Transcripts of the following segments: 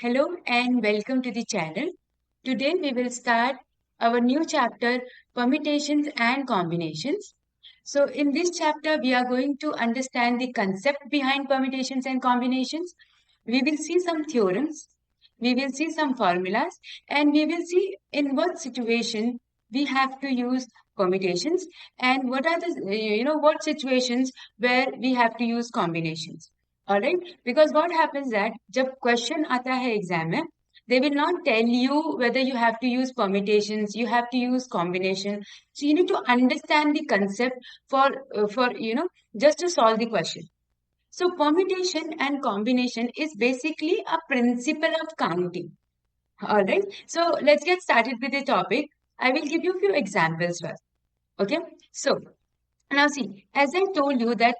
Hello and welcome to the channel. Today we will start our new chapter, permutations and combinations. So in this chapter we are going to understand the concept behind permutations and combinations. We will see some theorems, we will see some formulas, and we will see in what situation we have to use permutations and what are the what situations where we have to use combinations. All right, because what happens that जब question आता है exam में, they will not tell you whether you have to use permutations, you have to use combination. So you need to understand the concept for just to solve the question. So permutation and combination is basically a principle of counting. All right. So let's get started with the topic. I will give you a few examples first. Okay. So now see, as I told you that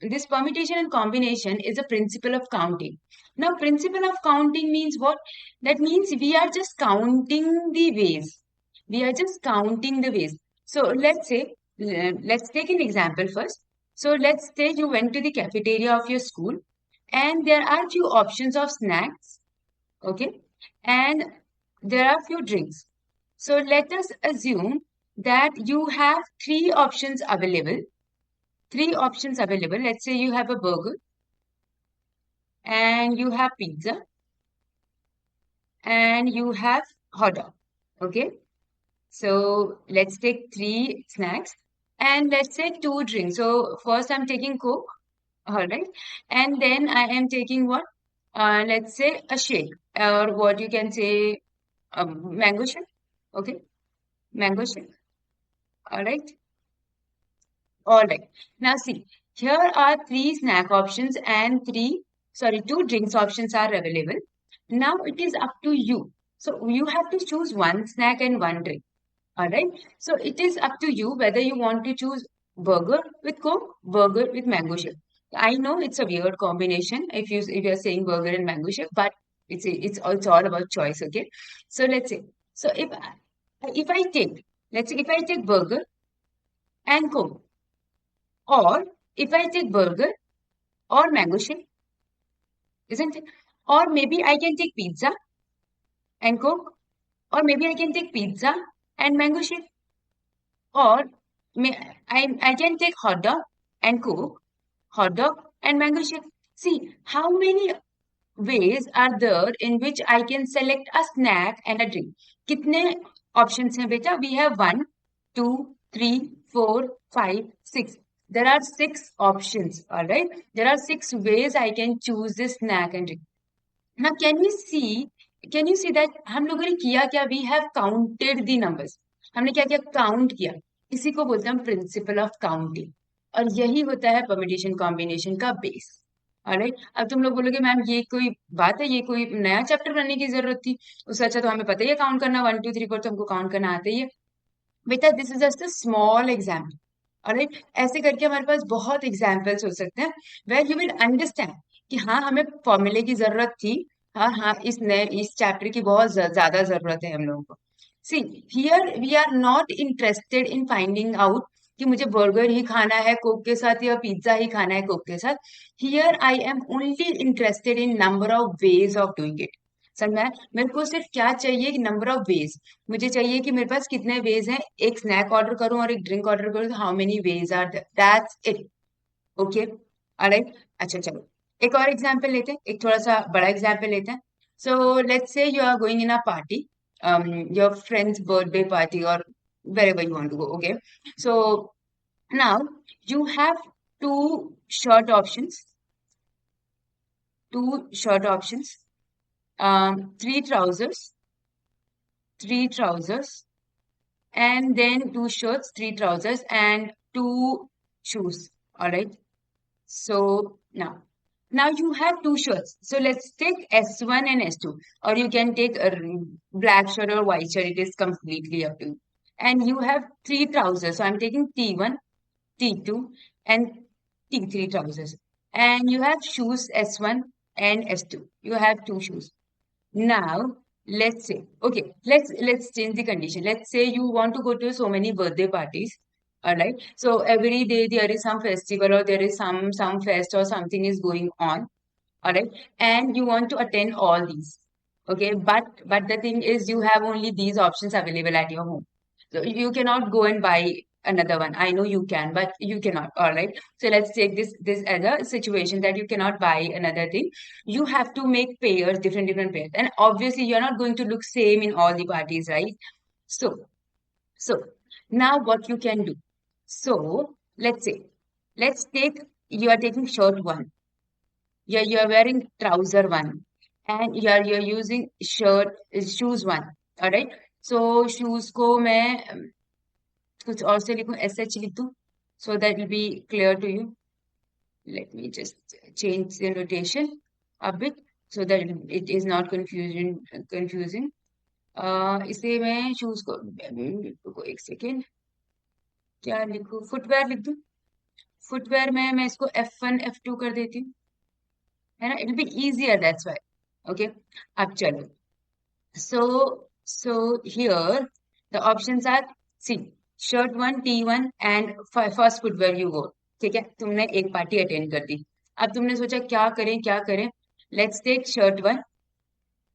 this permutation and combination is a principle of counting. Now principle of counting means what? That means we are just counting the ways. We are just counting the ways. So let's say, let's take an example first. So let's say you went to the cafeteria of your school and there are few options of snacks. Okay. And there are few drinks. So let us assume that you have three options available. Three options available. Let's say you have a burger and you have pizza and you have hot dog. Okay. So let's take three snacks and let's say two drinks. So first I'm taking Coke. All right. And then I am taking what? Let's say a shake or what you can say, mango shake. Okay. Mango shake. All right. All right. Now see, here are three snack options and two drinks options are available. Now it is up to you. So you have to choose one snack and one drink. All right. So it is up to you whether you want to choose burger with Coke, burger with mango shake. I know it's a weird combination if you're saying burger and mango shake, but it's all about choice. Okay. So let's say if I take let's say if I take burger and Coke, or if I take burger or mango shake, isn't it? Or maybe I can take pizza and Coke, or maybe I can take pizza and mango shake, or I can take hot dog and Coke, hot dog and mango shake. See, how many ways are there in which I can select a snack and a drink? कितने options हैं बेटा? We have 1, 2, 3, 4, 5, 6. There are 6 options, all right? There are 6 ways I can choose this snack and drink. Now, can you see that हम लोगों ने किया क्या? We have counted the numbers. हमने क्या किया? Count किया. इसी को बोलते हैं हम प्रिंसिपल ऑफ काउंटिंग. और यही होता है परम्यूटेशन कॉम्बिनेशन का बेस. ऑलराइट, अब तुम लोग बोलोगे मैम ये कोई बात है, ये कोई नया चैप्टर पढ़ने की जरूरत थी? उससे अच्छा तो हमें पता ही है काउंट करना, 1 2 3 4 तो हमको काउंट करना आता ही है. बेटा this is just a small example. Alright, ऐसे करके हमारे पास बहुत एग्जाम्पल्स हो सकते हैं वेर यू विल अंडरस्टैंड कि हाँ हमें फॉर्मूले की जरूरत थी. हाँ हाँ, इस चैप्टर की बहुत ज्यादा जरूरत है हम लोगों को. See, here we are not interested in finding out कि मुझे बर्गर ही खाना है कोक के साथ या पिज्जा ही खाना है कोक के साथ. Here I am only interested in number of ways of doing it. समझ में? मेरे को सिर्फ क्या चाहिए कि नंबर ऑफ वेज. मुझे चाहिए कि मेरे पास कितने वेज हैं, एक स्नैक ऑर्डर करूं और एक ड्रिंक ऑर्डर करूं, how many ways are there, that's it. Okay, alright. अच्छा चलो एक और एग्जांपल लेते हैं, एक थोड़ा सा बड़ा एग्जांपल लेते हैं. So let's say you are going in a party, your friend's birthday party or wherever you want to go. Okay, so now you have two shirt options, two shirt options, three trousers, and then two shirts, three trousers, and two shoes. All right. So now you have two shirts. So let's take S1 and S2, or you can take a black shirt or white shirt. It is completely up to you. And you have three trousers. So I'm taking T1, T2, and T3 trousers. And you have shoes S1 and S2. You have two shoes. Now, let's say, okay, let's change the condition. Let's say you want to go to so many birthday parties. All right. So every day there is some festival or there is some fest or something is going on. All right. And you want to attend all these. Okay, but the thing is, you have only these options available at your home. So you cannot go and buy another one. I know you can, but you cannot. All right. So let's take this as a situation that you cannot buy another thing. You have to make pairs, different pairs, and obviously you're not going to look same in all the parties, right? So so now what you can do. So let's say, let's take, you are taking shirt one, you're wearing trouser one, and you're using shirt shoes one. All right. So shoes को मैं कुछ और से लिखूं, ऐसे लिख दूं, so that will be clear to you. Let me just change the notation a bit so that it is not confusing. इसे मैं शूज को एक सेकेंड, क्या लिखूं, फुटवेयर लिख दूं. फुटवेयर में मैं इसको F1 F2 कर देती हूँ, है ना. It will be easier, that's why. Okay. अब चलो. So here the options are, see, shirt one, T1 and first footwear you go. ठीक है, तुमने एक पार्टी अटेंड कर दी. अब तुमने सोचा क्या करें. Let's take shirt one,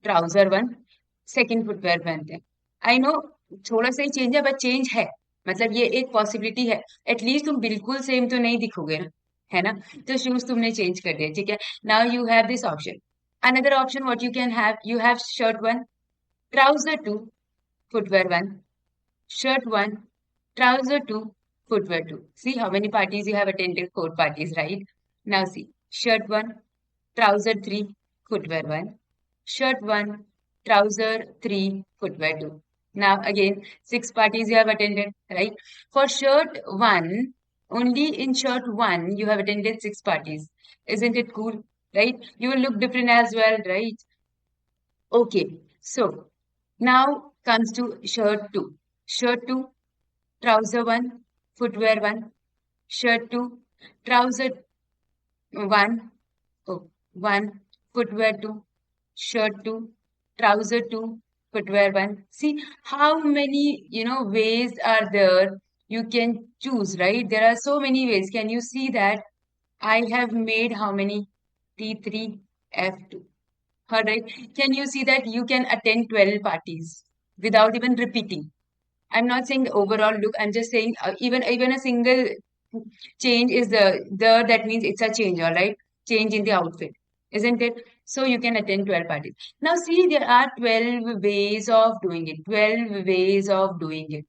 trouser one, second footwear पहनते हैं. आई नो थोड़ा सा ही चेंज है, बट चेंज है. मतलब ये एक पॉसिबिलिटी है. एटलीस्ट तुम बिल्कुल सेम तो नहीं दिखोगे ना, है ना. तो शूज तुमने चेंज कर दिया. ठीक है. Now you have this option. Another option what you can have, you have shirt one, trouser two, footwear one, shirt one, trouser two, footwear two. See how many parties you have attended, 4 parties, right? Now see, shirt one, trouser three, footwear one, shirt one, trouser three, footwear two. Now again, 6 parties you have attended, right? For shirt one, only in shirt one you have attended 6 parties. Isn't it cool? Right? You will look different as well, right? Okay, so now comes to shirt two. Shirt two, trouser one, footwear one, shirt two, trouser one, oh, one, footwear two, shirt two, trouser two, footwear one. See how many, ways are there you can choose, right? There are so many ways. Can you see that I have made how many? T3, F2. All right. Can you see that you can attend 12 parties without even repeating? I'm not saying the overall look. I'm just saying even a single change is the that means it's a change. All right. Change in the outfit, isn't it? So you can attend 12 parties. Now see, there are 12 ways of doing it. 12 ways of doing it,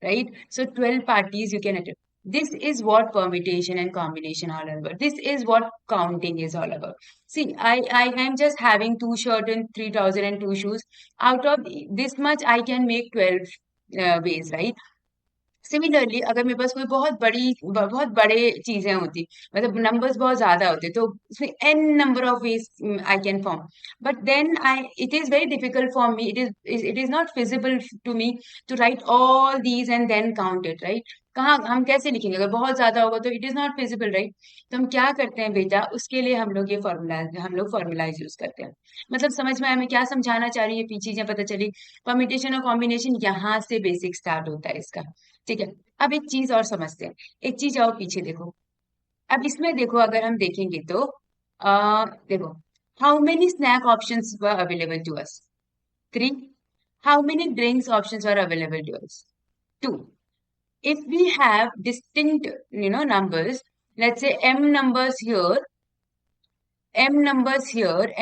right? So 12 parties you can attend. This is what permutation and combination are all about. This is what counting is all about. See, I am just having 2 shirts and 3,002 shoes. Out of this much, I can make 12 ways, right? Similarly अगर मेरे पास कोई बहुत बड़े चीजें होती, मतलब numbers बहुत ज्यादा होते, तो उसमें n number of ways I can form. But then I it is very difficult for me, it is not feasible to me to write all these and then count it, right. कहाँ हम कैसे लिखेंगे, अगर बहुत ज्यादा होगा तो it is not feasible, right. तो हम क्या करते हैं बेटा, उसके लिए हम लोग फॉर्मूलाज यूज करते हैं. मतलब समझ में आया मैं क्या समझाना चाह रही है, चीजें पता चली. परम्यूटेशन और कॉम्बिनेशन यहाँ से बेसिक स्टार्ट होता है इसका. ठीक है. अब एक चीज और समझते हैं. एक चीज और पीछे देखो. अब इसमें देखो, अगर हम देखेंगे तो देखो, how many snack options were available to us? 3. How many drinks options were available to us? 2. If we have distinct, numbers, let's say m numbers here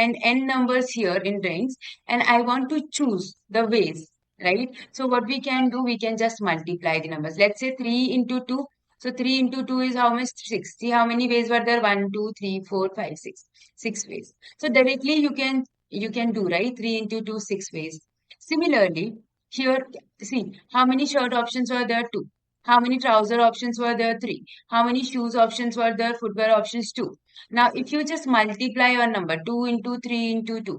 and n numbers here in rings, and I want to choose the ways, right? So what we can do, we can just multiply the numbers. Let's say 3 into 2. So 3 into 2 is how much? 6. See how many ways were there? 1, 2, 3, 4, 5, 6. 6 ways. So directly you can do, right? 3 into 2, 6 ways. Similarly, here, see how many shirt options were there? 2. How many trouser options were there? 3. How many shoes options were there? Footwear options? 2. Now, if you just multiply your number 2 into 3 into 2,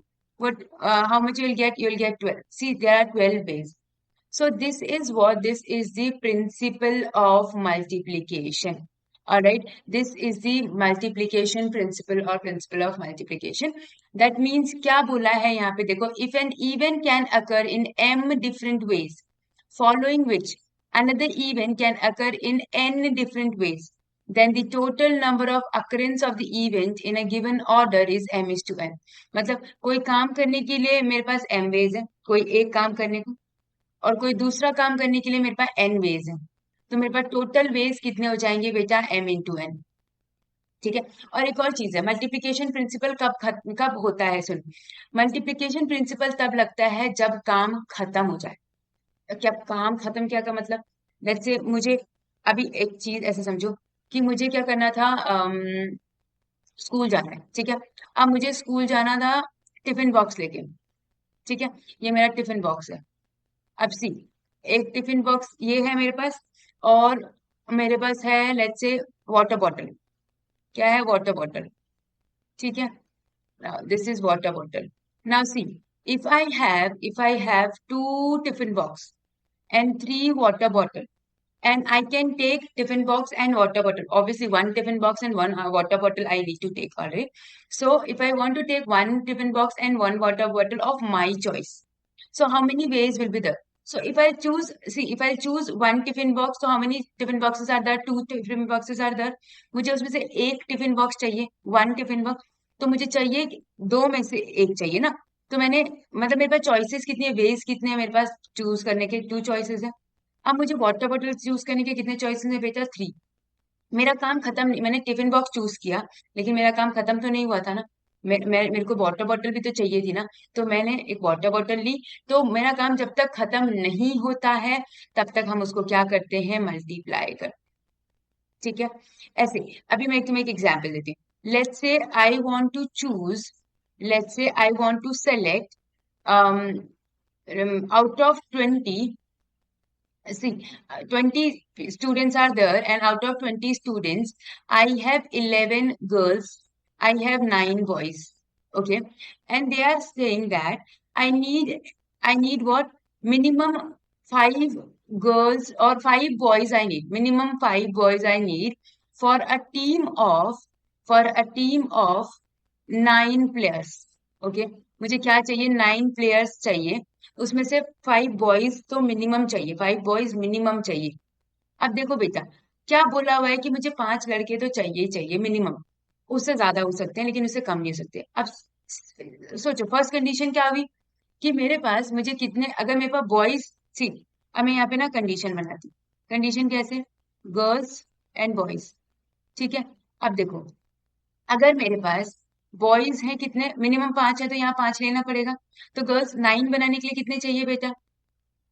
how much you will get? You will get 12. See, there are 12 ways. So this is the principle of multiplication. All right. This is the multiplication principle or principle of multiplication. That means क्या बोला है यहाँ पे देखो, if an event can occur in m different ways, following which another event can occur in n different ways, then the total number of occurrence of the event in a given order is m is to n. मतलब कोई काम करने के लिए मेरे पास m ways है, कोई एक काम करने को, और कोई दूसरा काम करने के लिए मेरे पास n ways है। तो मेरे पास टोटल वेज कितने हो जाएंगे बेटा, m इंटू एन। ठीक है। और एक और चीज है, मल्टीप्लिकेशन प्रिंसिपल कब होता है, सुन। मल्टीप्लिकेशन प्रिंसिपल तब लगता है जब काम खत्म हो जाए। क्या काम खत्म, क्या का मतलब, लेट्स से मुझे अभी एक चीज ऐसे समझो कि मुझे क्या करना था, स्कूल जाना है, ठीक है। अब मुझे स्कूल जाना था टिफिन बॉक्स लेके, ठीक है। ये मेरा टिफिन बॉक्स है। अब सी, एक टिफिन बॉक्स ये है मेरे पास, और मेरे पास है लेट्स से वाटर बॉटल। क्या है, वाटर बॉटल, ठीक है। This is water bottle. Now see, if I have two tiffin box and three water bottle, and I can take tiffin box and water bottle. Obviously, one tiffin box and one water bottle I need to take, alright? So, if I want to take one tiffin box and one water bottle of my choice, so how many ways will be there? So, if I choose one tiffin box, so how many tiffin boxes are there? Two tiffin boxes are there. मुझे उसमें से एक tiffin box चाहिए, one tiffin box. तो मुझे चाहिए दो में से एक चाहिए ना। तो मैंने, मतलब मेरे पास चॉइसेस कितनी है, वेज कितने हैं मेरे पास चूज करने के, टू चॉइसेस है। अब मुझे वाटर बॉटल चूज करने के कितने चॉइसेस है बेटा, थ्री। मेरा काम खत्म नहीं, मैंने टिफिन बॉक्स चूज किया, लेकिन मेरा काम खत्म तो नहीं हुआ था ना। मेरे को वाटर बॉटल भी तो चाहिए थी ना। तो मैंने एक वाटर बॉटल ली। तो मेरा काम जब तक खत्म नहीं होता है, तब तक हम उसको क्या करते हैं, मल्टीप्लाई कर। ठीक है। ऐसे, अभी मैं तुम्हें एक एग्जाम्पल देती हूँ। Let's say I want to select out of 20, see, 20 students are there, and out of 20 students, I have 11 girls, I have 9 boys. Okay. And they are saying that I need what? Minimum 5 girls or 5 boys I need. Minimum 5 boys I need for a team of, for a team of 9 players. Okay. मुझे क्या चाहिए, 9 players चाहिए। उसमें से 5 boys तो minimum चाहिए, 5 boys minimum चाहिए। अब देखो बेटा, क्या बोला हुआ है कि मुझे 5 लड़के तो चाहिए ही चाहिए मिनिमम। उससे ज्यादा हो सकते हैं, लेकिन उससे कम नहीं हो सकते। अब सोचो, फर्स्ट कंडीशन क्या हुई कि मेरे पास, मुझे कितने, अगर मेरे पास बॉयज, सी, अब मैं यहाँ पे ना कंडीशन बनाती हूँ। कंडीशन कैसे, गर्ल्स एंड बॉयज, ठीक है। अब देखो, अगर मेरे पास बॉयज हैं कितने, मिनिमम 5 है, तो यहाँ 5 लेना पड़ेगा। तो गर्ल्स 9 बनाने के लिए कितने चाहिए बेटा,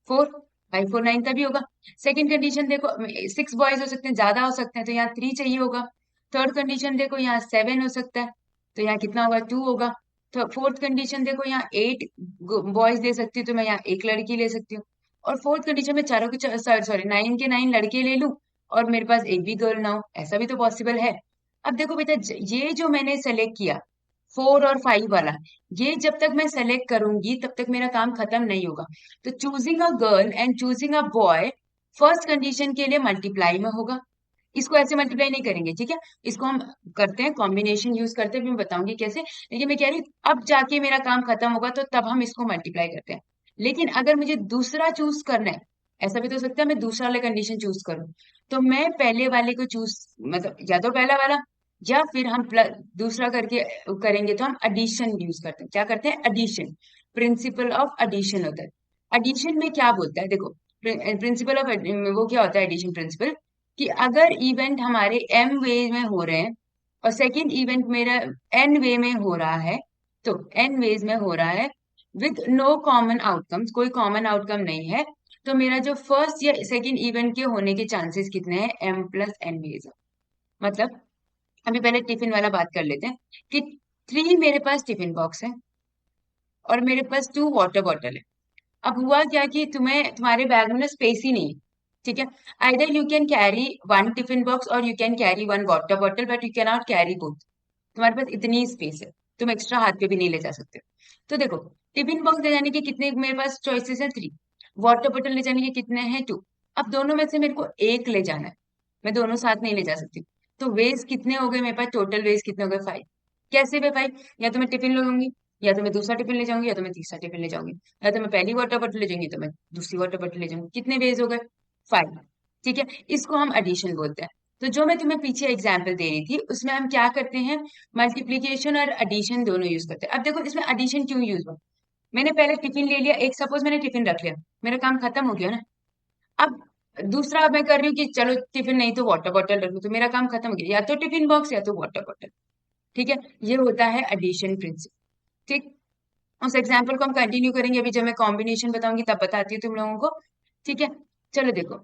4। भाई 4 9 का भी होगा। सेकंड कंडीशन देखो, 6 बॉयज हो सकते हैं, ज्यादा हो सकते हैं, तो यहाँ 3 चाहिए होगा। थर्ड कंडीशन देखो, यहाँ 7 हो सकता है, तो यहाँ कितना होगा, 2 होगा। तो फोर्थ कंडीशन देखो, यहाँ 8 बॉयज ले सकती हूँ, तो मैं यहाँ एक लड़की ले सकती हूँ। और फोर्थ कंडीशन में चारों के, सॉरी, 9 के 9 लड़के ले लूं, और मेरे पास एक भी गर्ल ना हो, ऐसा भी तो पॉसिबल है। अब देखो बेटा, ये जो मैंने सेलेक्ट किया 4 और 5 वाला, ये जब तक मैं सेलेक्ट करूंगी तब तक मेरा काम खत्म नहीं होगा। तो choosing a girl and choosing a boy first condition के लिए मल्टीप्लाई में होगा। इसको ऐसे मल्टीप्लाई नहीं करेंगे, ठीक है। इसको हम करते हैं, कॉम्बिनेशन यूज करते हैं, मैं बताऊंगी कैसे। लेकिन मैं कह रही हूँ, अब जाके मेरा काम खत्म होगा तो तब हम इसको मल्टीप्लाई करते हैं। लेकिन अगर मुझे दूसरा चूज करना है, ऐसा भी तो हो सकता है मैं दूसरा वाला कंडीशन चूज करूं, तो मैं पहले वाले को चूज, मतलब या तो पहला वाला, या फिर हम दूसरा करके करेंगे, तो हम एडिशन यूज करते हैं। क्या करते हैं, एडिशन। प्रिंसिपल ऑफ एडिशन होता है। एडिशन में क्या बोलता है, देखो, प्रिंसिपल ऑफ, वो क्या होता है एडिशन प्रिंसिपल, कि अगर इवेंट हमारे m वे में हो रहे हैं, और सेकंड इवेंट मेरा n वे में हो रहा है, तो n वेज में हो रहा है, विद नो कॉमन आउटकम्स, कोई कॉमन आउटकम नहीं है, तो मेरा जो फर्स्ट या सेकंड इवेंट के होने के चांसेस कितने हैं, m प्लस n वेज। मतलब अभी पहले टिफिन वाला बात कर लेते हैं, कि 3 मेरे पास टिफिन बॉक्स है, और मेरे पास 2 वाटर बॉटल है। अब हुआ क्या कि तुम्हारे बैग में ना स्पेस ही नहीं है, ठीक है। Either you can carry one tiffin box और you can carry one water bottle, but you can not carry both. तुम्हारे पास इतनी स्पेस है, तुम एक्स्ट्रा हाथ पे भी नहीं ले जा सकते। तो देखो, टिफिन बॉक्स ले जाने के कितने मेरे पास चॉइसेस हैं, 3। वाटर बॉटल ले जाने के कितने हैं, 2। अब दोनों में से मेरे को एक ले जाना है, मैं दोनों साथ नहीं ले जा सकती। तो वेज कितने हो गए मेरे पास, टोटल वेज कितने हो गए, 5। कैसे वे 5, या तो मैं टिफिन ले लूंगी, या तो मैं दूसरा टिफिन ले जाऊंगी, या तो मैं तीसरा टिफिन ले जाऊंगी, या तो मैं पहली वाटर बॉटल ले जाऊंगी, तो मैं दूसरी वाटर बॉटल ले जाऊंगी। कितने वेज हो गए, 5। ठीक है, इसको हम एडिशन बोलते हैं। तो जो मैं तुम्हें पीछे एग्जाम्पल दे रही थी उसमें हम क्या करते हैं, मल्टीप्लीकेशन और एडिशन दोनों यूज करते हैं। अब देखो इसमें एडिशन क्यों यूज हुआ, मैंने पहले टिफिन ले लिया, एक सपोज मैंने टिफिन रख लिया, मेरा काम खत्म हो गया ना। अब दूसरा मैं कर रही हूँ कि चलो टिफिन नहीं तो वाटर बॉटल रख लूं, तो मेरा काम खत्म हो गया, या तो टिफिन बॉक्स या तो वाटर बॉटल। ठीक है, ये होता है एडिशन प्रिंसिपल। ठीक, उस एग्जाम्पल को हम कंटिन्यू करेंगे, अभी जब मैं कॉम्बिनेशन बताऊंगी तब बताती हूँ तुम लोगों को। ठीक है, चलो देखो,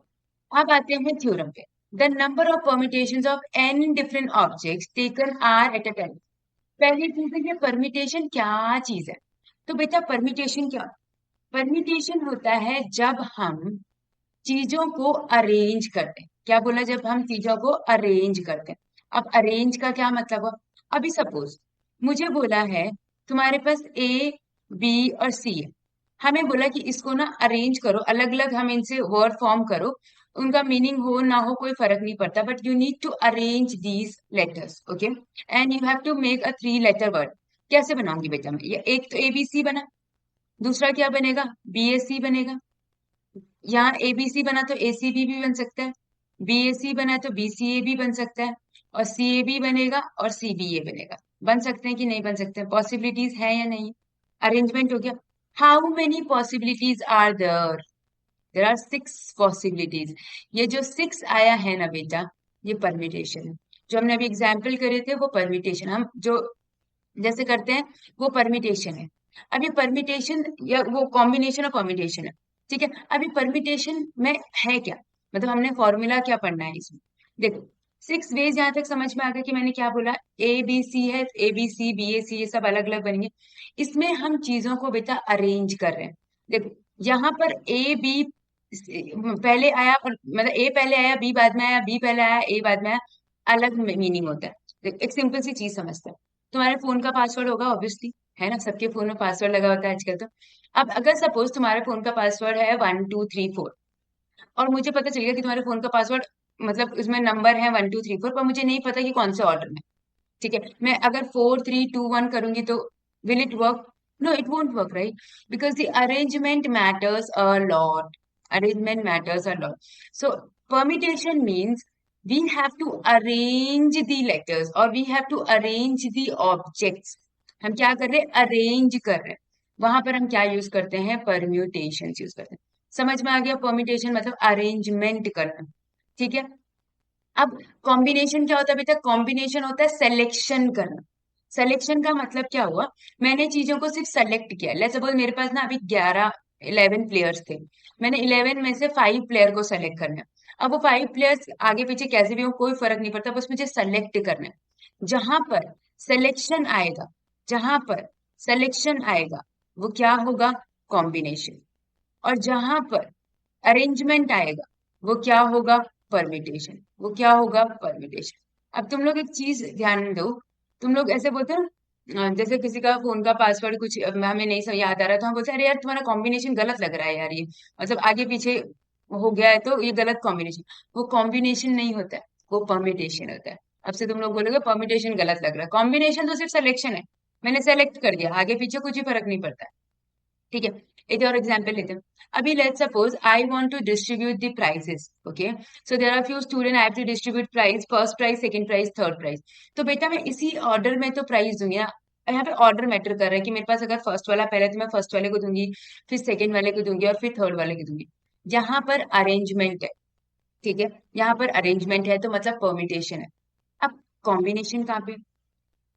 अब आते हैं थ्योरम पे। The number of permutations of n different objects taken r at a time. पहली चीज है ये परम्यूटेशन क्या चीज है। तो बेटा परम्यूटेशन क्या, परम्यूटेशन होता है जब हम चीजों को अरेंज करते हैं। क्या बोला, जब हम चीजों को अरेंज करते हैं। अब अरेंज का क्या मतलब हुआ, अभी सपोज मुझे बोला है तुम्हारे पास ए बी और सी है, हमें बोला कि इसको ना अरेंज करो, अलग अलग हम इनसे वर्ड फॉर्म करो, उनका मीनिंग हो ना हो कोई फर्क नहीं पड़ता, but you need to arrange these letters, okay, and you have to make a 3 letter word. कैसे बनाऊंगी बेटा मैं, ये एक तो एबीसी बना, दूसरा क्या बनेगा, बीएससी बनेगा, यहाँ एबीसी बना तो एसीबी भी बन सकता है, बीएससी बना तो बीसीए भी बन सकता है, और सीएबी बनेगा और सीबीए बनेगा। बन सकते हैं कि नहीं बन सकते हैं, पॉसिबिलिटीज है या नहीं। अरेंजमेंट हो गया। How many possibilities are there, there are 6 possibilities. ये जो 6 आया है ना बेटा, ये परम्यूटेशन है। जो हमने अभी एग्जाम्पल करे थे वो परम्यूटेशन, हम जो जैसे करते हैं वो परम्यूटेशन है। अब ये परम्यूटेशन या वो कॉम्बिनेशन और परम्यूटेशन है। ठीक है, अभी परम्यूटेशन में है क्या, मतलब हमने फॉर्मूला क्या पढ़ना है इसमें। देखो 6 वेज यहाँ तक समझ में आ गया कि मैंने क्या बोला, ए बी सी है, ए बी सी बी ए सी ये सब अलग अलग बनेंगे। इसमें हम चीजों को बेटा अरेंज कर रहे हैं। देखो यहाँ पर ए बी पहले आया और मतलब ए पहले आया बी बाद में आया, बी पहले आया ए बाद में आया, अलग मीनिंग होता है। देखो, एक सिंपल सी चीज समझते हैं, तुम्हारे फोन का पासवर्ड होगा ऑब्वियसली, है ना, सबके फोन में पासवर्ड लगा होता है आजकल तो। अब अगर सपोज तुम्हारे फोन का पासवर्ड है 1234, और मुझे पता चल गया कि तुम्हारे फोन का पासवर्ड मतलब उसमें नंबर है 1234, पर मुझे नहीं पता कि कौन से ऑर्डर में। ठीक है, मैं अगर 4321 करूंगी तो will it work, no it won't work, right, because the arrangement matters a lot, arrangement matters a lot. So permutation means we have to arrange the letters or we have to arrange the objects। हम क्या कर रहे हैं, arrange कर रहे हैं। वहां पर हम क्या यूज करते हैं, परम्यूटेशन यूज करते हैं। समझ में आ गया, परम्यूटेशन मतलब अरेंजमेंट करना। ठीक है, अब कॉम्बिनेशन क्या होता है बेटा, कॉम्बिनेशन होता है सिलेक्शन करना। सिलेक्शन का मतलब क्या हुआ, मैंने चीजों को सिर्फ सेलेक्ट किया। लेट्स सपोज मेरे पास ना अभी 11 प्लेयर्स थे, मैंने 11 में से 5 प्लेयर को सेलेक्ट करना है। अब वो 5 प्लेयर्स आगे पीछे कैसे भी हो कोई फर्क नहीं पड़ता, बस मुझे सेलेक्ट करना है। जहां पर सिलेक्शन आएगा, जहां पर सिलेक्शन आएगा वो क्या होगा, कॉम्बिनेशन। और जहां पर अरेंजमेंट आएगा वो क्या होगा, परमिटेशन। वो क्या होगा, परमिटेशन। अब तुम लोग एक चीज ध्यान दो, तुम लोग ऐसे बोलते हो जैसे किसी का फोन का पासवर्ड कुछ हमें नहीं याद आ रहा, तो हम बोलते हैं अरे यार तुम्हारा कॉम्बिनेशन गलत लग रहा है यार, ये मतलब आगे पीछे हो गया है तो ये गलत कॉम्बिनेशन। वो कॉम्बिनेशन नहीं होता है, वो परमिटेशन होता है। अब से तुम लोग बोलोगे परमिटेशन गलत लग रहा है, कॉम्बिनेशन तो सिर्फ सिलेक्शन है, मैंने सेलेक्ट कर दिया, आगे पीछे कुछ ही फर्क नहीं पड़ता है। ठीक है, एक और एग्जांपल लेते हैं। अभी let's suppose I want to distribute the prizes, okay, so there are few student, I have to distribute prize, first prize, second prize, third prize. तो बेटा मैं इसी ऑर्डर में तो प्राइस दूंगी ना। यहाँ पे ऑर्डर मैटर कर रहा है कि मेरे पास अगर फर्स्ट वाला पहले तो मैं फर्स्ट वाले को दूंगी, फिर सेकंड वाले को दूंगी और फिर थर्ड वाले को दूंगी। यहाँ पर अरेंजमेंट है, ठीक है, यहाँ पर अरेंजमेंट है तो मतलब परमिटेशन है। अब कॉम्बिनेशन कहाँ पे,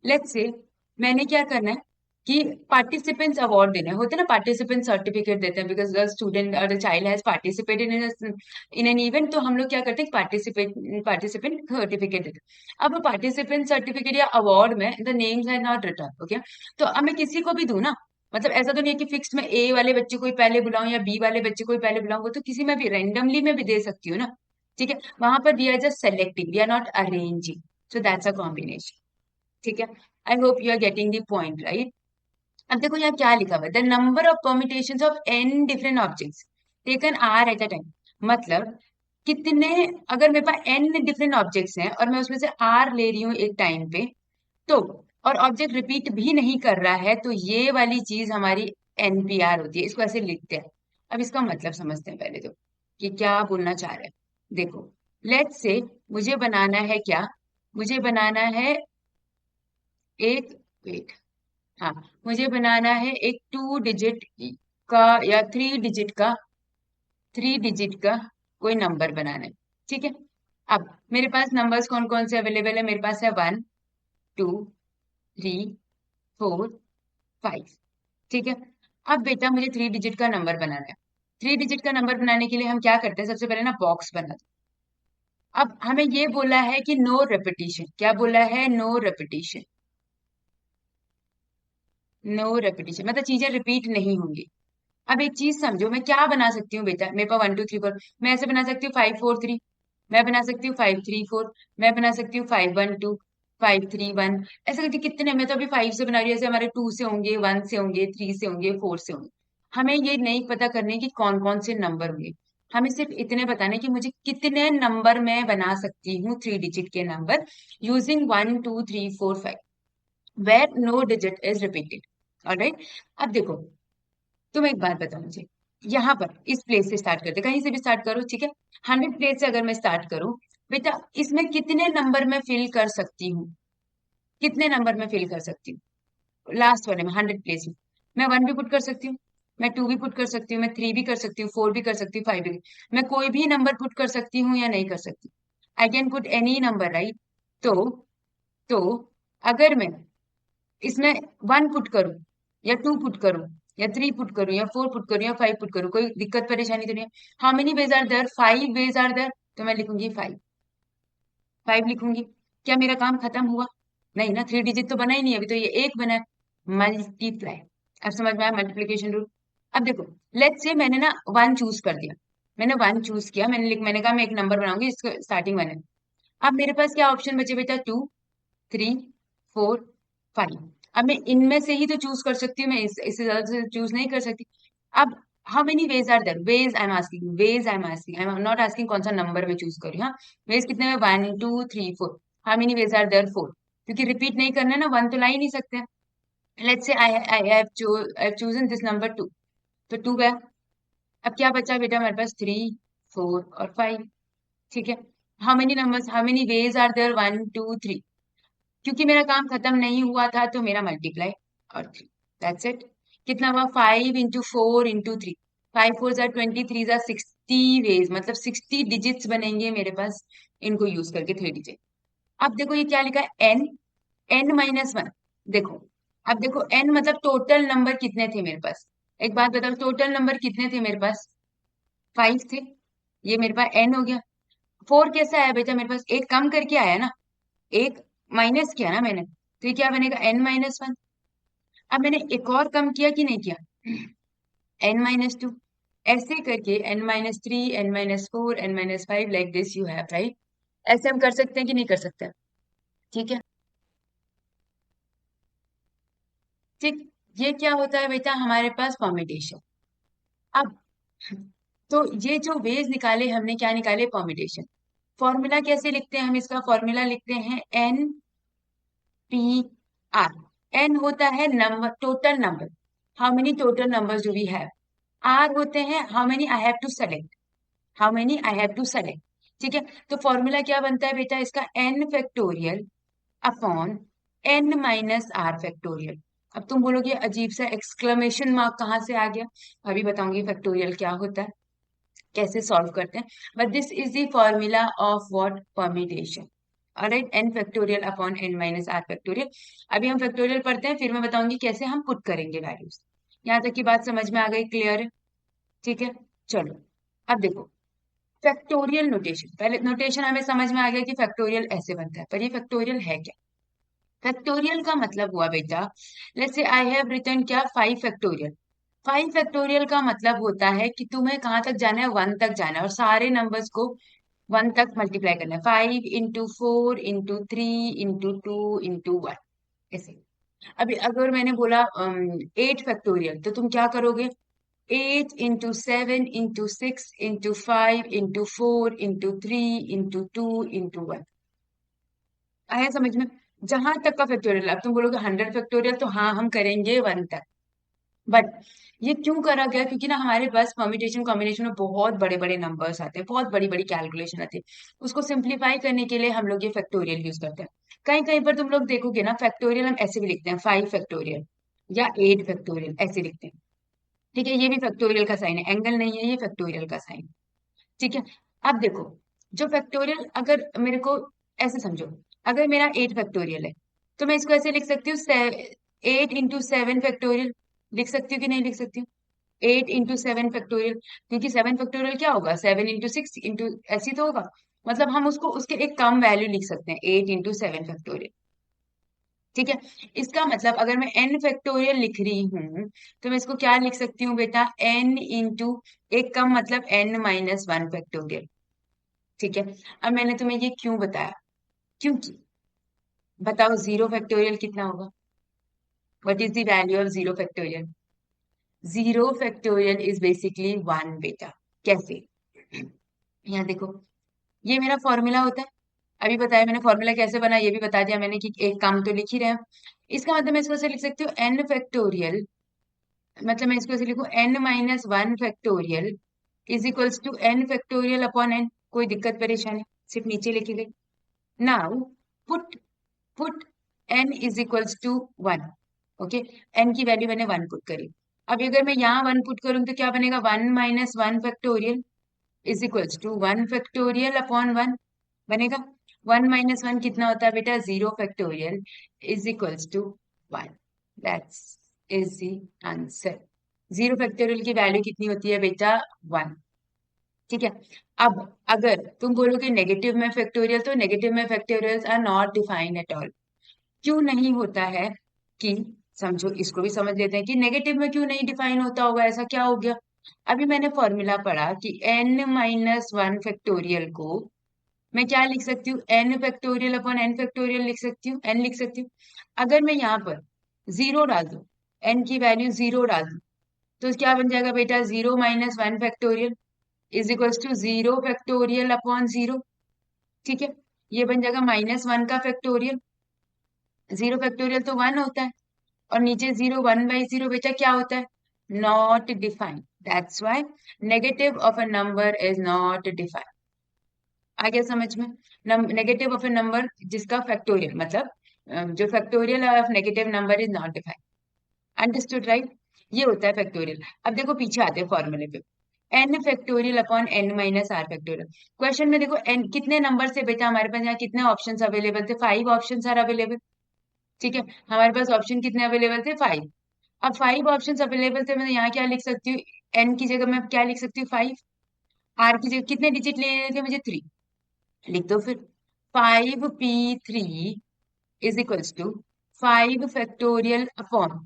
लेट्स से मैंने क्या करना है कि पार्टिसिपेंट्स अवार्ड देना है, होता है ना, पार्टिसिपेंट सर्टिफिकेट देते हैं, बिकॉज द स्टूडेंट और the child has participated in an event, तो हम लोग क्या करते हैं, पार्टिसिपेंट सर्टिफिकेट देते हैं। अब पार्टिसिपेंट सर्टिफिकेट या अवार्ड में the names are not written, okay, तो अब मैं किसी को भी दूं ना, मतलब ऐसा तो नहीं है कि फिक्स मैं ए वाले बच्चे को ही पहले बुलाऊं या बी वाले बच्चे को ही पहले बुलाऊं, वो तो किसी में भी रेंडमली में भी दे सकती हूँ ना। ठीक है, वहां पर we are just selecting, we are not arranging, so that's a combination. ठीक है, I hope you are getting the point, right. अब देखो यहाँ क्या लिखा हुआ है, the number of permutations of n different objects taken r at a time. मतलब कितने, अगर मेरे पास एन डिफरेंट ऑब्जेक्ट्स हैं और मैं उसमें से आर ले रही हूँ एक टाइम पे, तो और ऑब्जेक्ट रिपीट भी नहीं कर रहा है, तो ये वाली चीज हमारी एनपीआर होती है, इसको ऐसे लिखते हैं। अब इसका मतलब समझते हैं पहले तो कि क्या बोलना चाह रहे हैं। देखो लेट्स से मुझे बनाना है क्या, मुझे बनाना है एक, वेट, हाँ, मुझे बनाना है एक 2 डिजिट का या 3 डिजिट का, 3 डिजिट का कोई नंबर बनाना है। ठीक है। अब मेरे पास नंबर्स कौन कौन से अवेलेबल है, मेरे पास है 1 2 3 4 5। ठीक है। अब बेटा मुझे 3 डिजिट का नंबर बनाना है। 3 डिजिट का नंबर बनाने के लिए हम क्या करते हैं, सबसे पहले ना बॉक्स बना दो। अब हमें ये बोला है कि नो रेपिटेशन, क्या बोला है, नो रेपिटेशन, नो रेपिटेशन मतलब चीजें रिपीट नहीं होंगी। अब एक चीज समझो, मैं क्या बना सकती हूँ बेटा, मेरे पास 1 2 3 4, मैं ऐसे बना सकती हूँ 5 4 3, मैं बना सकती हूँ 5 3 4, मैं बना सकती हूँ 5 1 2, 5 3 1, ऐसे करके कितने, मैं तो अभी 5 से बना रही हूँ, ऐसे हमारे 2 से होंगे, 1 से होंगे, 3 से होंगे, 4 से होंगे। हमें ये नहीं पता करने कि कौन कौन से नंबर होंगे, हमें सिर्फ इतने बताने कि मुझे कितने नंबर मैं बना सकती हूँ, 3 डिजिट के number, using 1 2 3 4 5, where no digit is repeated. Alright. अब देखो, तुम एक बात बताओ मुझे, यहाँ पर इस प्लेस से स्टार्ट करते, कहीं से भी स्टार्ट करो, ठीक है। 100 प्लेस से अगर मैं स्टार्ट करूं, बेटा इसमें कितने नंबर मैं फिल कर सकती हूँ, कितने नंबर मैं फिल कर सकती हूँ लास्ट वाले में, 100 प्लेस में। मैं 1 भी पुट कर सकती हूँ, मैं 2 भी पुट कर सकती हूँ, मैं 3 भी कर सकती हूँ, 4 भी कर सकती हूँ, 5 भी, मैं कोई भी नंबर पुट कर सकती हूँ या नहीं कर सकती, I can put any number, right. तो अगर मैं इसमें 1 पुट करूं या 2 पुट करूं या 3 पुट करूं या 4 पुट करूं या 5 पुट करूं, कोई दिक्कत परेशानी तो नहीं है। How many ways are there, 5 ways are there, तो मैं लिखूंगी 5, 5 लिखूंगी। क्या मेरा काम खत्म हुआ, नहीं ना, 3 डिजिट तो बना ही नहीं है, अभी तो ये एक बना है, मल्टीप्लाई। अब समझ में आया मल्टीप्लीकेशन रूल। अब देखो, लेट्स से मैंने ना 1 चूज कर दिया, मैंने 1 चूज किया, मैंने कहा मैं एक नंबर बनाऊंगी, इसको स्टार्टिंग 1 है। अब मेरे पास क्या ऑप्शन बचे बेटा, 2 3 4 5। अब मैं इनमें से ही तो चूज कर सकती हूँ, मैं इससे ज्यादा से चूज नहीं कर सकती। अब how many ways are there, ways I am asking, ways I am asking, I am not asking कौन सा नंबर मैं चूज करूँ, हाँ। वेज कितने में, 1 2 3 4, how many ways are there, 4, क्योंकि रिपीट नहीं करना है ना, 1 तो ला ही नहीं सकते। Let's say I have chosen this number 2, तो 2 गया। अब क्या बचा बेटा हमारे पास, 3 4 और 5। ठीक है। How many numbers, how many ways are there, 1 2 3, क्योंकि मेरा काम खत्म नहीं हुआ था तो मेरा मल्टीप्लाई और 3, दैट्स इट। कितना हुआ, 5 इंटू 4 इंटू 3, 5 4 जा 20, 3 जा 60 वेज, मतलब 60 डिजिट्स बनेंगे मेरे पास, इनको यूज करके 3 डिजिट। अब देखो ये क्या लिखा है, एन, n-1। देखो, अब देखो n मतलब टोटल नंबर कितने थे मेरे पास, एक बात बताओ, टोटल नंबर कितने थे मेरे पास, 5 थे, ये मेरे पास n हो गया। 4 कैसे आया बेटा मेरे पास, एक कम करके आया ना, एक माइनस किया ना मैंने, तो ये क्या बनेगा, n-1। अब मैंने एक और कम किया कि नहीं किया, n-2, ऐसे करके n-3, n-4, n-5, like this you have, right. ऐसे हम कर सकते हैं कि नहीं कर सकते, ठीक है। ठीक, ये क्या होता है बेटा हमारे पास परम्यूटेशन। अब तो ये जो वेज निकाले हमने, क्या निकाले, परम्यूटेशन। फॉर्मूला कैसे लिखते हैं हम, इसका फॉर्मूला लिखते हैं NPR। एन होता है number, total number, how many total numbers do we have. R होते हैं how many I have to select, how many I have to select. ठीक है। तो फॉर्मूला क्या बनता है बेटा इसका, n factorial upon n-r factorial. अब तुम बोलोगे अजीब सा एक्सक्लेमेशन मार्क कहाँ से आ गया, अभी बताऊंगी फैक्टोरियल क्या होता है, कैसे सॉल्व करते हैं, but this is the formula of what, permutation. Alright, n factorial upon n-r factorial. अभी हम फैक्टोरियल पढ़ते हैं, फिर मैं बताऊंगी कैसे हम पुट करेंगे वैल्यूज। यहाँ तक की बात समझ में आ गई, क्लियर है, ठीक है। चलो, अब देखो फैक्टोरियल नोटेशन, पहले नोटेशन हमें समझ में आ गया कि फैक्टोरियल ऐसे बनता है, पर ये फैक्टोरियल है क्या। फैक्टोरियल का मतलब हुआ बेटा, let's say I have written क्या, 5 फैक्टोरियल। 5 फैक्टोरियल का मतलब होता है कि तुम्हें कहाँ तक जाना है, 1 तक जाना है, और सारे नंबर्स को 1 तक मल्टीप्लाई करना है, 5 इंटू 4 इंटू 3 इंटू 2 इंटू 1, ऐसे। अभी अगर मैंने बोला 8 फैक्टोरियल, तो तुम क्या करोगे, 8 into 7 into 6 into 5 into 4 into 3 into 2 into 1, आया समझ में। जहां तक का फैक्टोरियल, अब तुम बोलोगे 100 फैक्टोरियल, तो हाँ हम करेंगे 1 तक, बट ये क्यों करा गया, क्योंकि ना हमारे पास परम्यूटेशन कॉम्बिनेशन में बहुत बड़े बड़े नंबर्स आते हैं, बहुत बड़ी बड़ी कैलकुलेशन आती है। उसको सिंप्लीफाई करने के लिए हम लोग ये फैक्टोरियल यूज करते हैं। कहीं कहीं पर तुम लोग देखोगे ना, फैक्टोरियल हम ऐसे भी लिखते हैं, 5 फैक्टोरियल या 8 फैक्टोरियल ऐसे लिखते हैं। ठीक है, ये भी फैक्टोरियल का साइन है, एंगल नहीं है, ये फैक्टोरियल का साइन। ठीक है। अब देखो, जो फैक्टोरियल, अगर मेरे को ऐसे समझो, अगर मेरा 8 फैक्टोरियल है, तो मैं इसको ऐसे लिख सकती हूँ, 8 into 7 फैक्टोरियल। लिख सकती हूँ कि नहीं लिख सकती हूँ? 8 into 7 फैक्टोरियल, क्योंकि 7 फैक्टोरियल क्या होगा, 7 into 6 इंटू ऐसी तो होगा। मतलब हम उसको उसके एक कम वैल्यू लिख सकते हैं, 8 into 7 फैक्टोरियल। ठीक है। इसका मतलब अगर मैं n फैक्टोरियल लिख रही हूँ, तो मैं इसको क्या लिख सकती हूँ बेटा, n इंटू एक कम मतलब n-1 फैक्टोरियल। ठीक है। अब मैंने तुम्हें ये क्यों बताया, क्योंकि बताओ 0 फैक्टोरियल कितना होगा? What is the value of 0 factorial? 0 factorial is basically 1 बेटा। कैसे? यहाँ देखो, ये मेरा फॉर्मूला होता है। अभी बताया मैंने फॉर्मूला कैसे बना, ये भी बता दिया मैंने कि एक काम तो लिख ही रहे हैं। इसका मतलब मैं इसको ऐसे लिख सकती हूँ, n फैक्टोरियल, मतलब मैं इसको ऐसे लिखूं, n-1 factorial is equals to n factorial upon n। कोई दिक्कत परेशानी? सिर्फ नीचे लिखी गई। Now put put n is equals to 1। Okay, n की वैल्यू मैंने 1 पुट करी। अब अगर मैं यहाँ 1 पुट करूँ तो क्या बनेगा, 1-1 factorial is equals to 1 factorial upon 1 बनेगा। 1-1 कितना होता है बेटा, 0 factorial is equals to 1। That's is the answer. 0 factorial की वैल्यू कितनी होती है बेटा, 1। ठीक है। अब अगर तुम बोलोगे नेगेटिव में फैक्टोरियल, तो नेगेटिव में factorials are not defined at all. क्यों नहीं होता है कि, समझो इसको भी समझ लेते हैं कि नेगेटिव में क्यों नहीं डिफाइन होता होगा, ऐसा क्या हो गया। अभी मैंने फॉर्मूला पढ़ा कि n-1 फैक्टोरियल को मैं क्या लिख सकती हूँ, n factorial upon n factorial लिख सकती हूँ, n लिख सकती हूँ। अगर मैं यहाँ पर जीरो डाल दूं, n की वैल्यू जीरो डाल दूं, तो क्या बन जाएगा बेटा, 0-1 factorial is equals to 0 factorial upon 0। ठीक है। ये बन जाएगा -1 का फैक्टोरियल। 0 फैक्टोरियल तो 1 होता है, और नीचे 0, 1/0 बेटा क्या होता है, not defined. That's why negative of a number is not defined. आ गया समझ में? नेगेटिव ऑफ ए नंबर जिसका फैक्टोरियल मतलब जो factorial of negative number is not defined. Understood right? ये होता है फैक्टोरियल। अब देखो पीछे आते हैं फॉर्मूले पे, n factorial upon n-r factorial. Question में देखो n कितने नंबर से बेटा, हमारे पास यहाँ कितने ऑप्शंस अवेलेबल थे, 5 ऑप्शंस आर अवेलेबल। ठीक है, हमारे पास ऑप्शन कितने अवेलेबल थे, 5। अब 5 ऑप्शंस अवेलेबल थे, मैं यहाँ क्या लिख सकती हूँ, n की जगह मैं क्या लिख सकती हूँ, 5। r की जगह कितने डिजिट लेने थे मुझे, 3। लिख दो फिर, 5p3 is equals to 5 factorial upon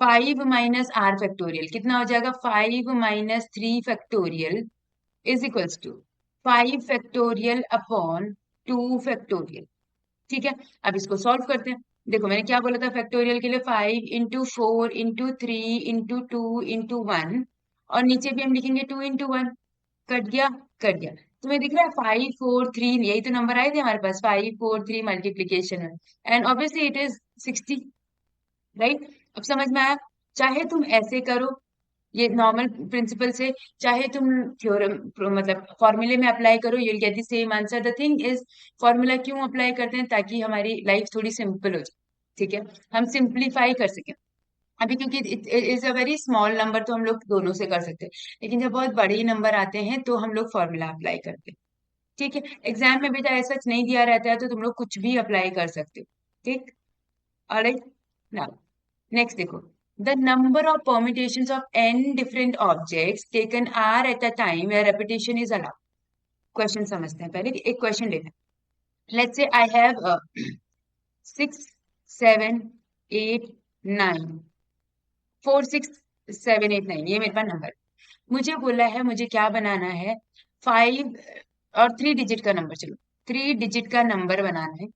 5 - r factorial, कितना हो जाएगा, 5 - 3 factorial is equals to 5 factorial upon 2 factorial. ठीक है। अब इसको सॉल्व करते हैं। देखो मैंने क्या बोला था फैक्टोरियल के लिए, 5 into 4 into 3 into 2 into 1, और नीचे भी हम लिखेंगे 2 into 1। कट गया, कट गया। तुम्हें दिख रहा है 543, यही तो नंबर आए थे हमारे पास, 543 मल्टीप्लीकेशन में, and obviously it is 60। Right? अब समझ में आया? चाहे तुम ऐसे करो, ये नॉर्मल प्रिंसिपल से, चाहे तुम थ्योरम मतलब फॉर्मूले में अप्लाई करो, you will get the same answer. The thing is, formula क्यों अप्लाई करते हैं, ताकि हमारी लाइफ थोड़ी सिंपल हो जाए। ठीक है, हम सिंप्लीफाई कर सकें। अभी क्योंकि it is a very small number, तो हम लोग दोनों से कर सकते हैं, लेकिन जब बहुत बड़े नंबर आते हैं तो हम लोग फॉर्मूला अप्लाई करते हैं। ठीक है, एग्जाम में बेटा ऐसा नहीं दिया रहता है, तो तुम लोग कुछ भी अप्लाई कर सकते हो। ठीक, ऑलराइट। नाउ नेक्स्ट देखो, the number of permutations of n different objects taken r at a time where repetition is allowed. Question समझते हैं, पहले एक क्वेश्चन लेते हैं। लेट्स से आई हैव 6, 7, 8, 9, 4, 6, 7, 8, 9, ये मेरे पास नंबर। मुझे बोला है, मुझे क्या बनाना है, 5 और 3 डिजिट का नंबर, चलो 3 डिजिट का नंबर बनाना है।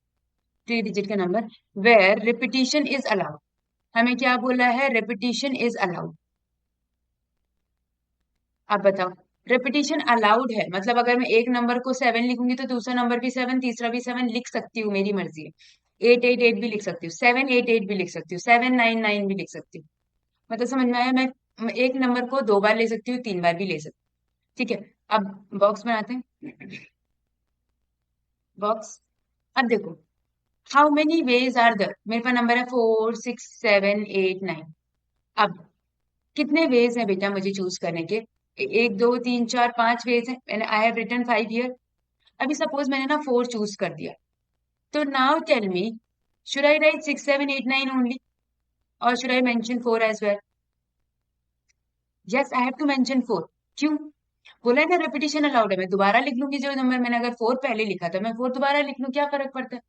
3 डिजिट का number where repetition is allowed. हमें क्या बोला है, रिपीटिशन इज अलाउड। आप बताओ, रिपीटिशन अलाउड है मतलब अगर मैं एक नंबर को 7 लिखूंगी तो दूसरा नंबर भी 7, तीसरा भी 7 लिख सकती हूँ, मेरी मर्जी है। 888 भी लिख सकती हूँ, 788 भी लिख सकती हूँ, 799 भी लिख सकती हूँ। मतलब समझ में आया? मैं एक नंबर को 2 बार ले सकती हूँ, 3 बार भी ले सकती हूँ। ठीक है, अब बॉक्स बनाते हैं। बॉक्स। अब देखो, how many ways are there, मेरे पास नंबर है 4 6 7 8 9। अब कितने वेज हैं बेटा मुझे चूज करने के? 1 2 3 4 5 वेज है, मैंने आई हैव रिटन 5 हियर। अभी सपोज मैंने ना 4 चूज कर दिया, तो now tell me, should I write 6 7 8 9 only, और should I mention 4 as well? Yes, I have to mention 4। क्यों? बोला है ना रेपिटेशन अलाउड है, मैं दोबारा लिख लूंगी जो नंबर मैंने अगर 4 पहले लिखा था, मैं 4 दोबारा लिख लूं, क्या फर्क पड़ता है?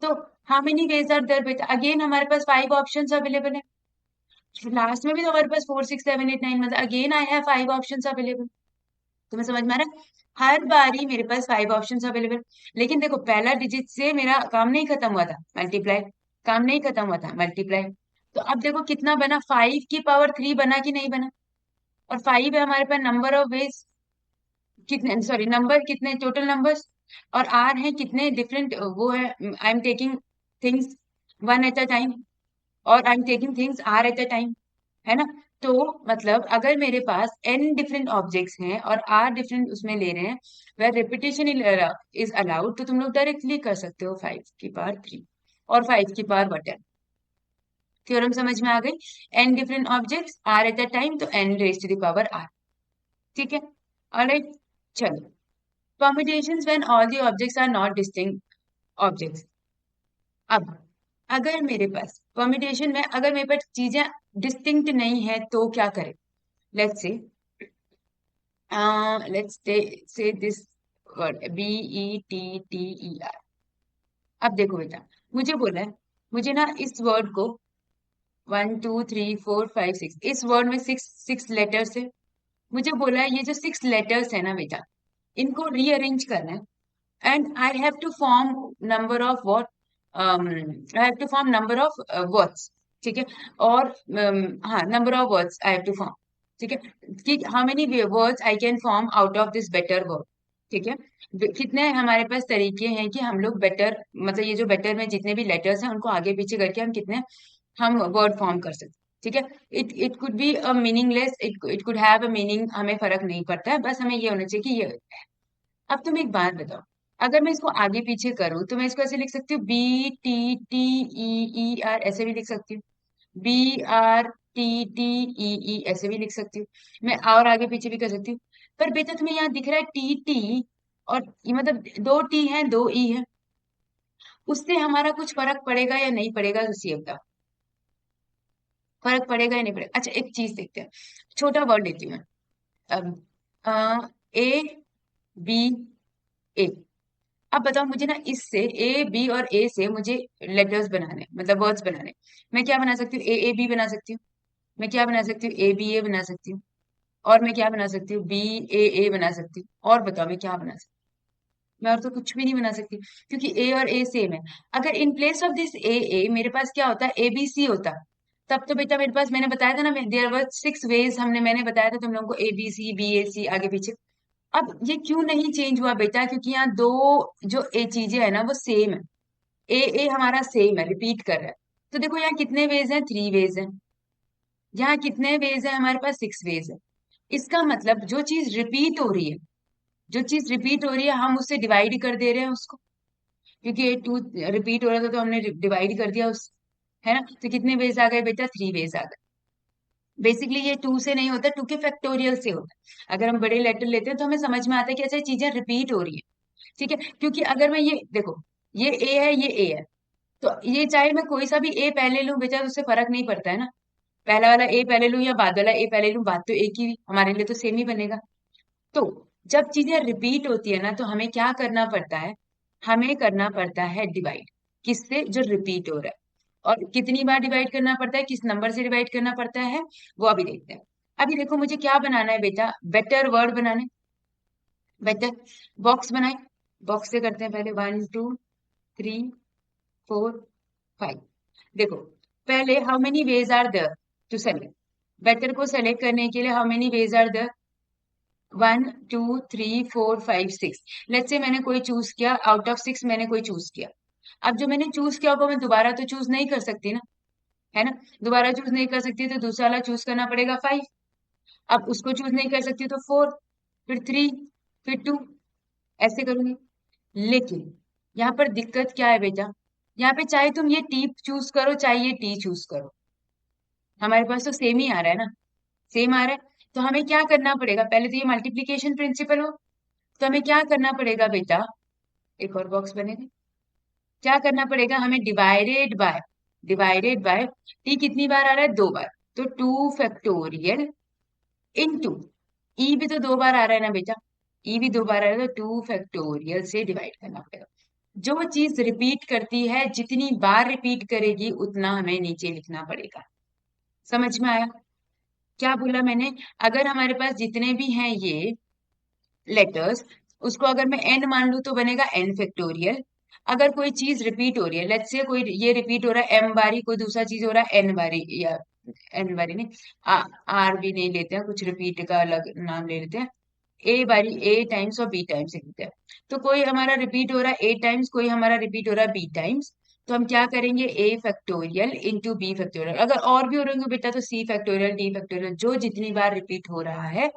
तो how many ways are there बेटा? अगेन हमारे पास 5 ऑप्शंस अवेलेबल है। लास्ट में भी तो हमारे पास 4 6 7 8 9, मतलब again I have 5 options available. तुम्हें समझ में आ रहा है? हर बारी मेरे पास 5 ऑप्शंस अवेलेबल। लेकिन देखो, पहला डिजिट से मेरा काम नहीं खत्म हुआ था, मल्टीप्लाई। काम नहीं खत्म हुआ था, मल्टीप्लाई। तो अब देखो कितना बना, 5 की पावर 3 बना कि नहीं बना? और 5 है हमारे पास नंबर ऑफ वेज, कितने, सॉरी नंबर कितने, टोटल नंबर्स। और आर है कितने डिफरेंट, वो है I am taking things one at a time, और I am taking things r at a time, है ना? तो मतलब अगर मेरे पास n डिफरेंट ऑब्जेक्ट्स हैं और r डिफरेंट उसमें ले रहे हैं, वह रिपीटेशन इज अलाउड, तो तुम लोग डायरेक्टली कर सकते हो 5 की पावर 3 और 5 की पावर वटर। थ्योरम समझ में आ गई? n different objects r at a time, तो n raise to the power r। ठीक है, ऑलराइट। चलो, permutations when all the objects are not distinct objects। अब अगर मेरे पास परमिटेशन में, अगर मेरे पास चीजें डिस्टिंक्ट नहीं है तो क्या करें? Let's say, let's say this word BETTER। अब देखो बेटा, मुझे बोला है, मुझे ना इस वर्ड को 1 2 3 4 5 6, इस वर्ड में सिक्स सिक्स लेटर्स है। मुझे बोला है ये जो 6 लेटर्स है ना बेटा, इनको रीअरेंज करना है। And I have to form number of what, I have to form number of words. ठीक है, और हाँ, number of words I have to form. ठीक है, कि how many words I can form out of this better word. ठीक है, कितने हमारे पास तरीके हैं कि हम लोग बेटर, मतलब ये जो बेटर में जितने भी लेटर्स हैं उनको आगे पीछे करके हम कितने, हम वर्ड फॉर्म कर सकते हैं। ठीक है, it could be a meaningless, it could have a meaning, हमें फर्क नहीं पड़ता है, बस हमें ये होना चाहिए कि ये। अब तुम एक बात बताओ, अगर मैं इसको आगे पीछे करूं तो मैं इसको ऐसे लिख सकती हूँ, BTTEER, ऐसे भी लिख सकती हूँ। BRTTEE, ऐसे भी लिख सकती हूँ। मैं और आगे पीछे भी कर सकती हूँ। पर बेटा तुम्हें यहाँ दिख रहा है TT, और ये मतलब 2 T है 2 E है, उससे हमारा कुछ फर्क पड़ेगा या नहीं पड़ेगा? ये बताओ, फर्क पड़ेगा या नहीं पड़ेगा? अच्छा, एक चीज देखते हैं, छोटा वर्ड लेती हूँ मैं। अब A B A। अब बताओ मुझे ना, इससे A B और A से मुझे लेटर्स बनाने, मतलब वर्ड्स बनाने। मैं क्या बना सकती हूँ? AAB बना सकती हूँ। मैं क्या बना सकती हूँ? ABA बना सकती हूँ। और मैं क्या बना सकती हूँ? BAA बना सकती हूँ। और बताओ मैं क्या बना सकती हूँ? मैं और तो कुछ भी नहीं बना सकती, क्योंकि A और A सेम है। अगर in place of this AA मेरे पास क्या होता है? ABC होता, तब तो बेटा मेरे पास, मैंने बताया था ना, देयर वर 6 वेज, मैंने बताया था तुम लोगों को, ABCBAC आगे पीछे। अब ये क्यों नहीं चेंज हुआ बेटा? क्योंकि यहाँ दो जो ए चीजें है ना वो सेम है। ए हमारा सेम है, रिपीट कर रहा है। तो देखो यहाँ कितने वेज हैं? 3 वेज हैं। यहाँ कितने वेज है? हमारे पास 6 वेज है। इसका मतलब जो चीज रिपीट हो रही है, जो चीज रिपीट हो रही है, हम उससे डिवाइड कर दे रहे हैं उसको, क्योंकि ये 2 रिपीट हो रहा था तो हमने डिवाइड कर दिया उस, है ना? तो कितने वेज आ गए बेटा? 3 वेज आ गए। बेसिकली ये 2 से नहीं होता, 2 के फैक्टोरियल से होता है। अगर हम बड़े लेटर लेते हैं तो हमें समझ में आता है कि ऐसे चीजें रिपीट हो रही है। ठीक है, क्योंकि अगर मैं ये देखो, ये ए है, ये ए है, तो ये चाहे मैं कोई सा भी ए पहले लूं बेटा, तो उससे फर्क नहीं पड़ता है ना। पहला वाला ए पहले लूं या बाद वाला ए पहले लूं, बात तो एक ही, हमारे लिए तो सेम ही बनेगा। तो जब चीजें रिपीट होती है ना, तो हमें क्या करना पड़ता है? हमें करना पड़ता है डिवाइड, किससे? जो रिपीट हो रहा है। और कितनी बार डिवाइड करना पड़ता है, किस नंबर से डिवाइड करना पड़ता है, वो अभी देखते हैं। अभी देखो मुझे क्या बनाना है बेटा? बेटर वर्ड बनाने, बेटर बॉक्स बनाए। बॉक्स से करते हैं पहले, 1 2 3 4 5। देखो, पहले how many ways are there to select, better को सेलेक्ट करने के लिए how many ways are there? 1 2 3 4 5 6। Let's say मैंने कोई चूज किया, आउट ऑफ 6 मैंने कोई चूज किया। अब जो मैंने चूज किया होगा मैं दोबारा तो चूज नहीं कर सकती ना, है ना। दोबारा चूज नहीं कर सकती तो दूसरा वाला चूज करना पड़ेगा 5। अब उसको चूज नहीं कर सकती तो 4, फिर 3, फिर 2, ऐसे करूंगी। लेकिन यहाँ पर दिक्कत क्या है बेटा, यहाँ पे चाहे तुम ये टी चूज करो चाहे ये टी चूज करो, हमारे पास तो सेम ही आ रहा है ना, सेम आ रहा है। तो हमें क्या करना पड़ेगा, पहले तो ये मल्टीप्लीकेशन प्रिंसिपल हो, तो हमें क्या करना पड़ेगा बेटा, एक और बॉक्स बनेगा, क्या करना पड़ेगा हमें, डिवाइडेड बाय टी कितनी बार आ रहा है, 2 बार, तो 2 फैक्टोरियल इनटू, ई भी तो 2 बार आ रहा है ना बेटा, ई भी 2 बार आ रहा है, तो 2 फैक्टोरियल से डिवाइड करना पड़ेगा। जो चीज रिपीट करती है जितनी बार रिपीट करेगी उतना हमें नीचे लिखना पड़ेगा। समझ में आया क्या बोला मैंने? अगर हमारे पास जितने भी हैं ये लेटर्स, उसको अगर मैं n मान लूं तो बनेगा n फैक्टोरियल। अगर कोई चीज रिपीट हो रही है, लेट्स से कोई ये रिपीट हो रहा है m बारी, कोई दूसरा चीज हो रहा है n बारी, या n बारी नहीं, r भी नहीं लेते हैं, कुछ रिपीट का अलग नाम ले लेते हैं, a बारी, a टाइम्स और b टाइम्स लिखते हैं। तो कोई हमारा रिपीट हो रहा है a टाइम्स, कोई हमारा रिपीट हो रहा है b टाइम्स, तो हम क्या करेंगे, a factorial into b factorial. अगर और भी हो रहे होंगे बेटा तो c फैक्टोरियल, d फैक्टोरियल, जो जितनी बार रिपीट हो रहा है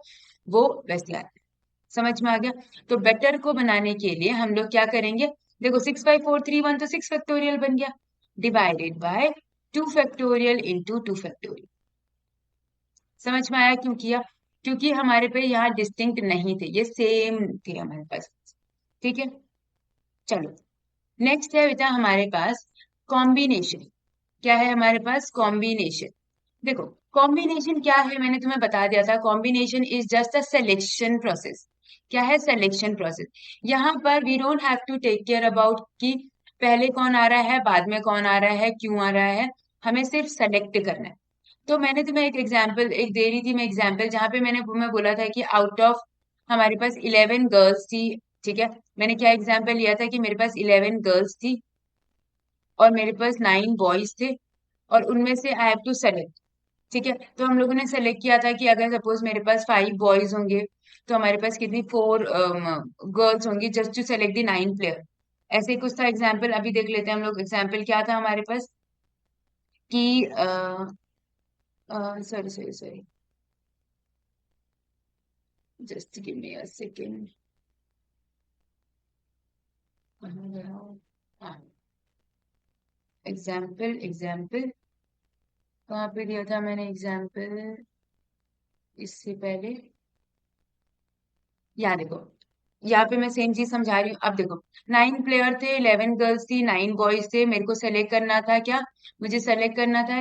वो वैसे आता है। समझ में आ गया? तो बेटर को बनाने के लिए हम लोग क्या करेंगे, देखो 6 बाई 4 3 1, तो 6 फैक्टोरियल बन गया, divided by 2 factorial into 2 factorial. समझ में आया क्यों किया? क्योंकि हमारे पे यहाँ डिस्टिंक्ट नहीं थे, ये सेम थे हमारे पास। ठीक है, चलो नेक्स्ट है बेटा हमारे पास कॉम्बिनेशन। क्या है हमारे पास, कॉम्बिनेशन। देखो कॉम्बिनेशन क्या है, मैंने तुम्हें बता दिया था, combination is just a selection process. क्या है, सिलेक्शन प्रोसेस। यहाँ पर we don't have to take care about कि पहले कौन आ रहा है बाद में कौन आ रहा है क्यों आ रहा है, हमें सिर्फ सेलेक्ट करना है। तो मैंने तुम्हें एक एग्जाम्पल एक दे रही थी, मैं एग्जाम्पल जहाँ पे मैं बोला था कि आउट ऑफ हमारे पास 11 गर्ल्स थी। ठीक है, मैंने क्या एग्जाम्पल लिया था कि मेरे पास 11 गर्ल्स थी और मेरे पास 9 बॉयज थे, और उनमें से आई हैव टू सेलेक्ट। ठीक है, तो हम लोगों ने सेलेक्ट किया था कि अगर सपोज मेरे पास 5 बॉयज होंगे तो हमारे पास कितनी 4 गर्ल्स होंगी, just to select the 9 player. ऐसे ही कुछ था एग्जाम्पल, अभी देख लेते हैं हम लोग एग्जाम्पल क्या था हमारे पास कि sorry sorry sorry, just give me a second. Example example कहाँ पे दिया था मैंने एग्जाम्पल, इससे पहले, यहाँ देखो, यहाँ पे मैं सेम चीज समझा रही हूँ। अब देखो 9 प्लेयर थे, 11 गर्ल्स थी, 9 बॉयज थे, मेरे को सेलेक्ट करना था क्या, मुझे सेलेक्ट करना था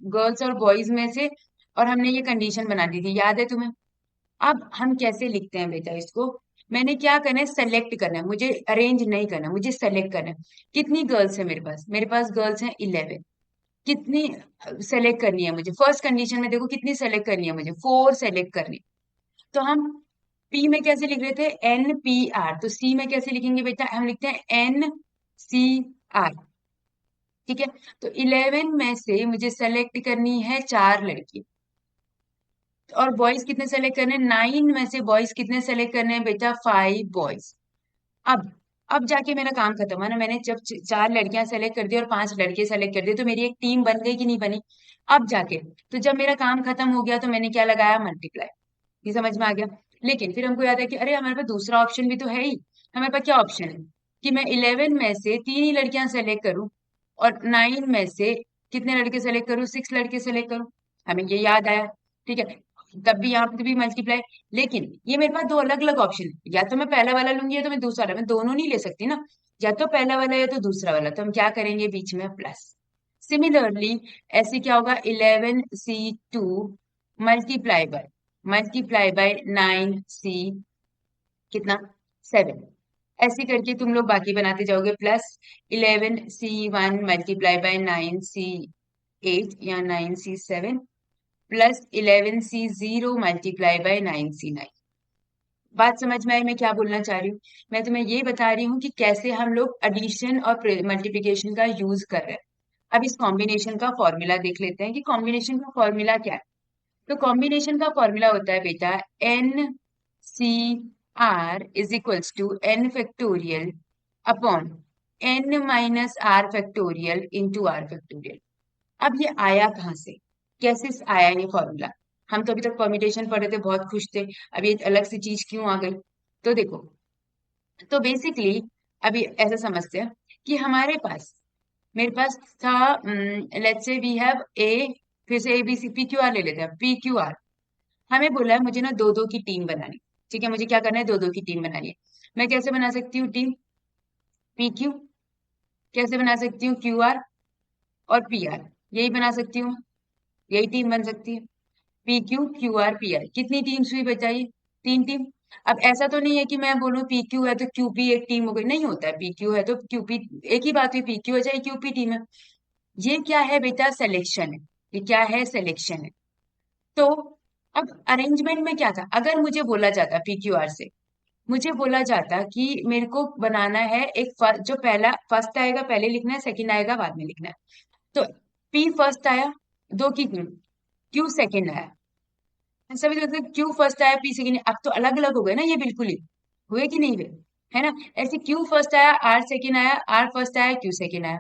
गर्ल्स और बॉयज में से, और हमने ये कंडीशन बना दी थी, याद है तुम्हें? अब हम कैसे लिखते हैं बेटा इसको, मैंने क्या करना है, सेलेक्ट करना है, मुझे अरेंज नहीं करना, मुझे सेलेक्ट करना है। कितनी गर्ल्स है मेरे पास गर्ल्स हैं 11। कितनी सेलेक्ट करनी है मुझे, फर्स्ट कंडीशन में देखो कितनी सेलेक्ट करनी है मुझे, 4 सेलेक्ट करनी। तो हम पी में कैसे लिख रहे थे, NPR, तो सी में कैसे लिखेंगे बेटा, हम लिखते हैं NCR। ठीक है, तो 11 में से मुझे सेलेक्ट करनी है 4 लड़की, और बॉयज कितने सेलेक्ट करने हैं, 9 में से बॉयज कितने सेलेक्ट करने हैं बेटा, 5 बॉयज। अब अब जाके मेरा काम खत्म है ना, मैंने जब 4 लड़कियां सेलेक्ट कर दी और 5 लड़के सेलेक्ट कर दिए तो मेरी एक टीम बन गई कि नहीं बनी? अब जाके, तो जब मेरा काम खत्म हो गया तो मैंने क्या लगाया, मल्टीप्लाई। ये समझ में आ गया? लेकिन फिर हमको याद है कि अरे हमारे पास दूसरा ऑप्शन भी तो है ही। हमारे पास क्या ऑप्शन है कि मैं 11 में से 3 ही लड़कियां सेलेक्ट करूं, और 9 में से कितने लड़के सेलेक्ट करूं, 6 लड़के सेलेक्ट करूं। हमें ये याद आया। ठीक है, तब भी यहाँ पे भी मल्टीप्लाई। लेकिन ये मेरे पास दो अलग अलग ऑप्शन है, या तो मैं पहला वाला लूंगी या तो मैं दूसरा वाला, मैं दोनों नहीं ले सकती ना, या तो पहला वाला या तो दूसरा वाला, तो हम क्या करेंगे, बीच में प्लस। सिमिलरली ऐसे क्या होगा, 11C2 मल्टीप्लाई बाय 9C कितना, 7। ऐसे करके तुम लोग बाकी बनाते जाओगे, plus 11C1 multiply by 9C8 या 9C7, plus 11C0 multiply by 9C9। बात समझ में आई मैं क्या बोलना चाह रही हूँ? मैं तुम्हें ये बता रही हूँ कि कैसे हम लोग एडिशन और मल्टीप्लिकेशन का यूज कर रहे हैं। अब इस कॉम्बिनेशन का फॉर्मूला देख लेते हैं कि कॉम्बिनेशन का फॉर्मूला क्या है। तो कॉम्बिनेशन का फॉर्मूला होता है बेटा, NCR is equals to n factorial upon n minus r factorial into r factorial. अब ये आया कहाँ से, कैसे आया ये फॉर्मूला? हम तो अभी तक परम्यूटेशन पढ़े थे, बहुत खुश थे, अब ये अलग सी चीज क्यों आ गई? तो देखो, तो बेसिकली अभी ऐसा समझते हैं कि हमारे पास, मेरे पास था, let's say we have A, फिर से A B C P Q R ले लेते हैं, पी क्यू आर। हमें बोला है मुझे ना दो दो की टीम बनानी, ठीक है, मुझे क्या करना है, दो दो की टीम बनानी है। मैं कैसे बना सकती हूँ टीम? पी क्यू, कैसे बना सकती हूँ, क्यू आर और पी आर, यही बना सकती हूँ, यही टीम बन सकती है। P Q, Q R, P R, कितनी टीम्स हुई बताइए? तीन टीम। अब ऐसा तो नहीं है कि मैं बोलूं पी क्यू है तो क्यू पी एक टीम हो गई, नहीं होता है, पी क्यू है तो क्यू पी, एक ही बात हुई, पी क्यू है चाहे क्यू पी टीम है। ये क्या है बेटा, सिलेक्शन है, ये क्या है, सिलेक्शन है। तो अब अरेंजमेंट में क्या था, अगर मुझे बोला जाता पी क्यू आर से, मुझे बोला जाता कि मेरे को बनाना है एक जो पहला फर्स्ट आएगा पहले लिखना है, सेकंड आएगा बाद में लिखना है। तो पी फर्स्ट आया, दो की क्यू सेकंड आया, सभी तो क्यू फर्स्ट आया पी सेकंड, अब तो अलग अलग हो गए ना ये, बिल्कुल ही हुए कि नहीं हुए, है ना? ऐसे क्यू फर्स्ट आया, आर सेकंड आया, आर फर्स्ट आया, क्यू सेकंड आया,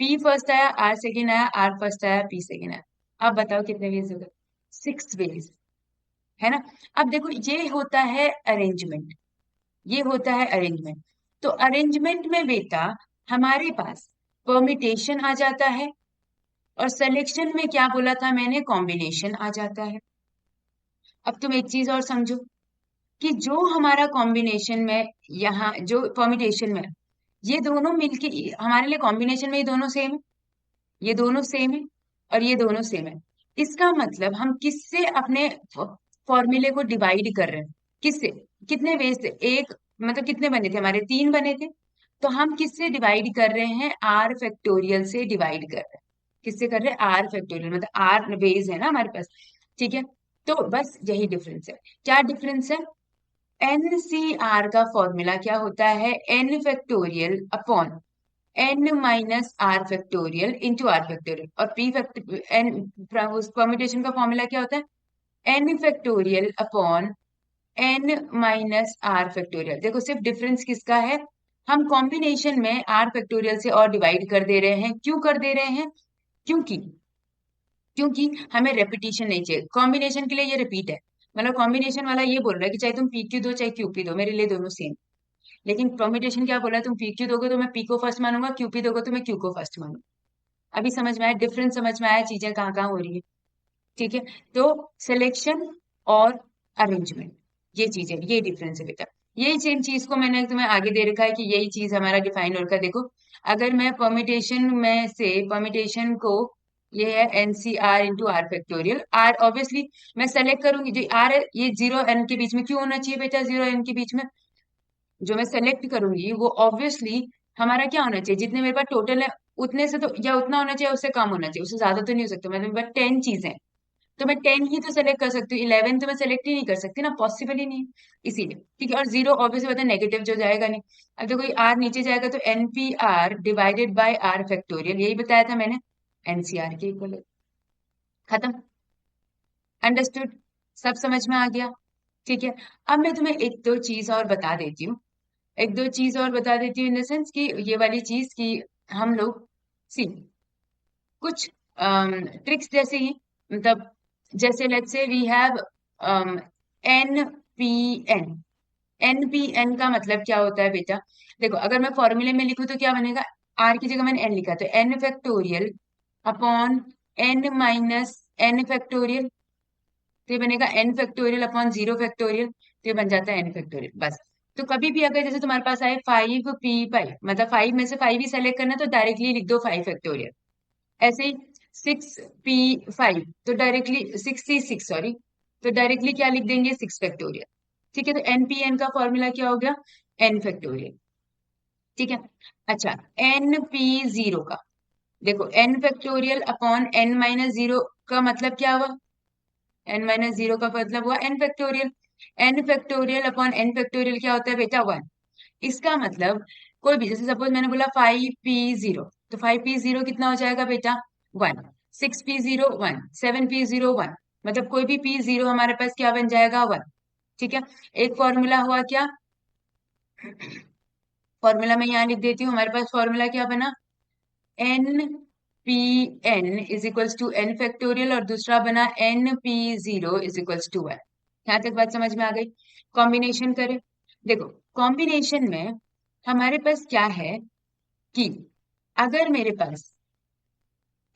पी फर्स्ट आया, आर सेकंड आया, आर फर्स्ट आया, पी सेकंड आया। अब बताओ कितने वेज हो गए? 6 वेज, है ना? अब देखो ये होता है अरेंजमेंट, ये होता है अरेंजमेंट। तो अरेंजमेंट में बेटा हमारे पास परमिटेशन आ जाता है, और सिलेक्शन में क्या बोला था मैंने, कॉम्बिनेशन आ जाता है। अब तुम एक चीज और समझो कि जो हमारा कॉम्बिनेशन में, यहाँ जो परमिटेशन में, ये दोनों मिलके हमारे लिए कॉम्बिनेशन में ये दोनों सेम है, ये दोनों सेम है और ये दोनों सेम है। इसका मतलब हम किससे अपने फॉर्मूले को डिवाइड कर रहे हैं, किससे, कितने वेज थे, एक मतलब कितने बने थे हमारे, तीन बने थे। तो हम किससे डिवाइड कर रहे हैं, आर फैक्टोरियल से डिवाइड कर रहे हैं। किससे कर रहे हैं, आर फैक्टोरियल, मतलब आर वेज है ना हमारे पास, ठीक है? तो बस यही डिफरेंस है। क्या डिफरेंस है? एनसीआर का फॉर्मूला क्या होता है, n factorial upon n minus r factorial into r factorial, और पी फैक्टर एन, परम्यूटेशन का फॉर्मूला क्या होता है, n factorial upon n minus r factorial. देखो सिर्फ डिफरेंस किसका है, हम कॉम्बिनेशन में आर फैक्टोरियल से और डिवाइड कर दे रहे हैं, क्यों कर दे रहे हैं, क्योंकि क्योंकि हमें रेपिटेशन नहीं चाहिए, कॉम्बिनेशन के लिए ये रिपीट है, मतलब कॉम्बिनेशन वाला ये बोल रहा है कि चाहे तुम पी क्यू दो चाहे क्यू पी दो, मेरे लिए दोनों सेम। लेकिन परम्यूटेशन क्या बोला है, तुम पी क्यू दोगे तो मैं पी को फर्स्ट मानूंगा, क्यू पी दोगे तो मैं क्यू को फर्स्ट मानूंगा। अभी समझ में आया डिफरेंस, समझ में आया चीजें कहाँ कहाँ हो रही है, ठीक है? तो सिलेक्शन और अरेंजमेंट, ये चीज है, ये डिफरेंस है बेटा। यही सेम चीज को मैंने तुम्हें आगे दे रखा है कि यही चीज हमारा डिफाइन हो रखा है। देखो अगर मैं परम्यूटेशन में से, परम्यूटेशन को, ये है nCr into r factorial, r obviously मैं सेलेक्ट करूंगी, जो आर है ये जीरो एन के बीच में क्यों होना चाहिए बेटा, जीरो एन के बीच में जो मैं सेलेक्ट करूंगी वो ऑब्वियसली हमारा क्या होना चाहिए, जितने मेरे पास टोटल है उतने से तो, या उतना होना चाहिए, उससे कम होना चाहिए, उससे ज्यादा तो नहीं हो सकता, मतलब मेरे पास 10 चीजें हैं, तो मैं 10 ही तो सेलेक्ट कर सकती हूँ, 11 तो मैं सेलेक्ट ही नहीं कर सकती ना, पॉसिबल ही नहीं है। इसीलिए ठीक है, और जीरो ऑब्वियसली पता है नेगेटिव जो जाएगा नहीं। अब देखो आर नीचे जाएगा तो nPr divided by r factorial, यही बताया था मैंने, एनसीआर के इक्वल है। खत्म, अंडरस्टूड, सब समझ में आ गया, ठीक है? अब मैं तुम्हें एक दो चीज और बता देती हूँ, एक दो चीज और बता देती हूँ इन द सेंस कि ये वाली चीज की हम लोग, सी, कुछ ट्रिक्स जैसे ही, मतलब जैसे let's say we have n P n, n P n का मतलब क्या होता है बेटा, देखो अगर मैं फॉर्मूले में लिखूं तो क्या बनेगा, आर की जगह मैंने एन लिखा तो n factorial upon n minus n factorial, तो ये बनेगा n factorial upon zero factorial, तो ये बन जाता है एन फैक्टोरियल बस। तो कभी भी अगर जैसे तुम्हारे पास आए 5p5, मतलब 5 में से 5 ही सेलेक्ट करना, तो डायरेक्टली लिख दो 5 फैक्टोरियल। ऐसे ही 6p5, तो डायरेक्टली 66, सॉरी, तो डायरेक्टली क्या लिख देंगे, 6 फैक्टोरियल। ठीक है, तो एनपीएन का फॉर्मूला क्या हो गया, एन फैक्टोरियल, ठीक है? अच्छा, एन पी जीरो का, देखो n factorial upon n minus zero का मतलब क्या हुआ, एन माइनस जीरो का मतलब हुआ n factorial, n factorial upon n factorial क्या होता है बेटा, 1। इसका मतलब कोई भी, जैसे सपोज मैंने बोला 5p0, तो 5p0 कितना हो जाएगा बेटा, 1। 6p0 1, 7p0 1, मतलब कोई भी p0 हमारे पास क्या बन जाएगा, 1। ठीक है, एक फॉर्मूला हुआ क्या, फॉर्मूला मैं यहाँ लिख देती हूँ, हमारे पास फॉर्मूला क्या बना, n P n is equals to n factorial और दूसरा बना n P zero is equals to one. यहाँ तक बात समझ में आ गई। कॉम्बिनेशन करें। देखो कॉम्बिनेशन में हमारे पास क्या है कि अगर मेरे पास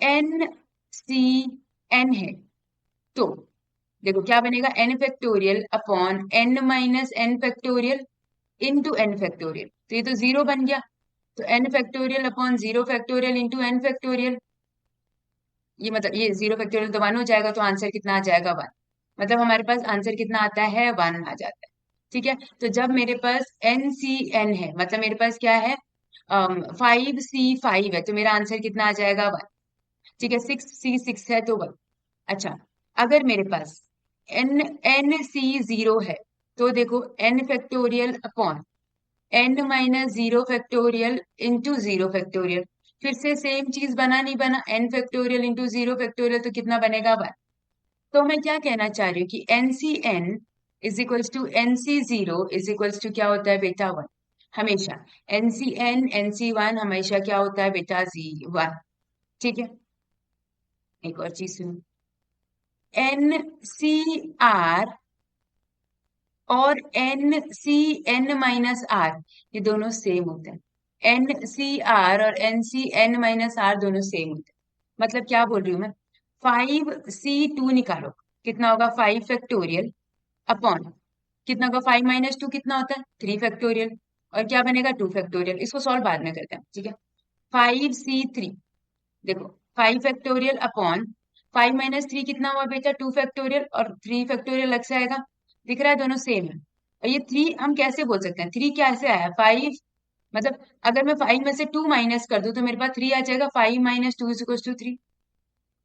एन सी एन है तो देखो क्या बनेगा, n factorial upon n minus n factorial into n factorial, तो ये तो जीरो बन गया। तो n factorial upon zero factorial into n factorial, ये मतलब ये जीरो फैक्टोरियल तो वन हो जाएगा, तो आंसर कितना आ जाएगा वन। मतलब हमारे पास आंसर कितना आता है, वन आ जाता है। ठीक है, तो जब मेरे पास एन सी एन है मतलब मेरे पास क्या है, फाइव सी फाइव है, तो मेरा आंसर कितना आ जाएगा, वन। ठीक है, सिक्स सी सिक्स है तो वन। अच्छा, अगर मेरे पास एन एन सी जीरो है तो देखो n factorial upon n minus zero factorial into zero factorial, फिर से सेम चीज बना नहीं बना, n factorial into zero factorial, तो कितना बनेगा, वन। तो मैं क्या कहना चाह रही हूँ कि n C n is equals to n C zero is equals to क्या होता है बेटा, वन। हमेशा n C n n C one हमेशा क्या होता है बेटा, जी वन। ठीक है, एक और चीज सुनो, एन सी आर और n C n minus r ये दोनों सेम होते हैं। एन सी आर और n C n minus r दोनों सेम होते हैं। मतलब क्या बोल रही हूँ मैं, फाइव सी टू निकालो, कितना होगा, फाइव फैक्टोरियल अपॉन कितना होगा, फाइव माइनस टू कितना होता है, थ्री फैक्टोरियल, और क्या बनेगा, टू फैक्टोरियल। इसको सॉल्व बाद में करते हैं, ठीक है। फाइव सी थ्री, देखो five factorial upon five minus three कितना हुआ बेटा, टू फैक्टोरियल, और थ्री फैक्टोरियल लग जाएगा। दिख रहा है, दोनों सेम है। और ये थ्री हम कैसे बोल सकते हैं, थ्री कैसे आया, फाइव मतलब अगर मैं फाइव में से टू माइनस कर दूं तो मेरे पास थ्री आ जाएगा, five minus two is equal to three.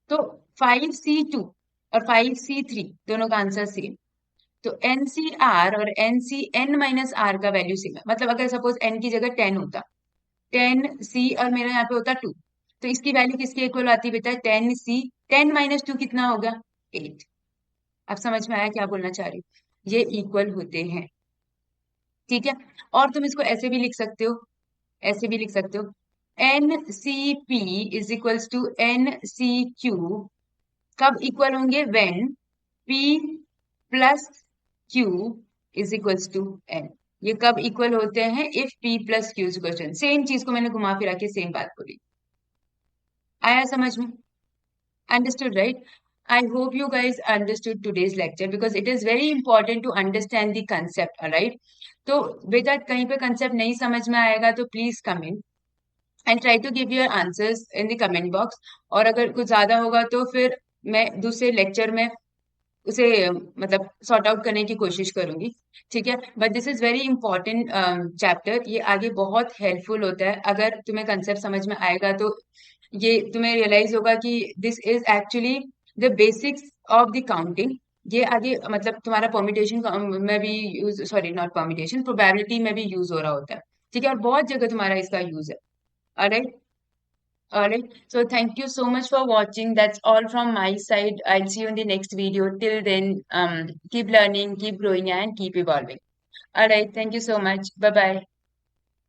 तो फाइव सी टू और फाइव सी थ्री दोनों का आंसर सेम। तो एन सी आर और n C n minus r का वैल्यू सेम है। मतलब अगर सपोज एन की जगह टेन होता, टेन सी और मेरा यहाँ पे होता टू, तो इसकी वैल्यू किसके इक्वल आती है बेटा, टेन सी, टेन माइनस टू कितना होगा, एट। अब समझ में आया क्या बोलना चाह रही हूँ, ये इक्वल होते हैं। ठीक है, और तुम इसको ऐसे भी लिख सकते हो, ऐसे भी लिख सकते हो, n C p is equals to n C q कब इक्वल होंगे, when p plus q is equals to n. ये कब इक्वल होते हैं, if p plus q is equal to n. Same चीज को मैंने घुमा फिरा के सेम बात बोली। आया समझ में, understood, right? I hope you guys understood today's lecture because it is very important to understand the concept, alright? तो बेटा कहीं पे concept नहीं समझ में आएगा तो please comment and try to give your answers in the comment box। और अगर कुछ ज्यादा होगा तो फिर मैं दूसरे lecture में उसे मतलब सॉर्ट आउट करने की कोशिश करूंगी। ठीक है, but this is very important chapter, ये आगे बहुत हेल्पफुल होता है। अगर तुम्हें कंसेप्ट समझ में आएगा तो ये तुम्हें रियलाइज होगा कि this is actually the basics of the counting. ये आगे मतलब तुम्हारा परम्यूटेशन में भी use, sorry not permutation, probability में भी यूज हो रहा होता है। ठीक है, और बहुत जगह तुम्हारा इसका यूज है। Alright, all right. So thank you so much for watching. That's all from my side. I'll see you in the next video. Till then, keep learning, keep growing, and keep evolving. All right. Thank you so much. Bye bye.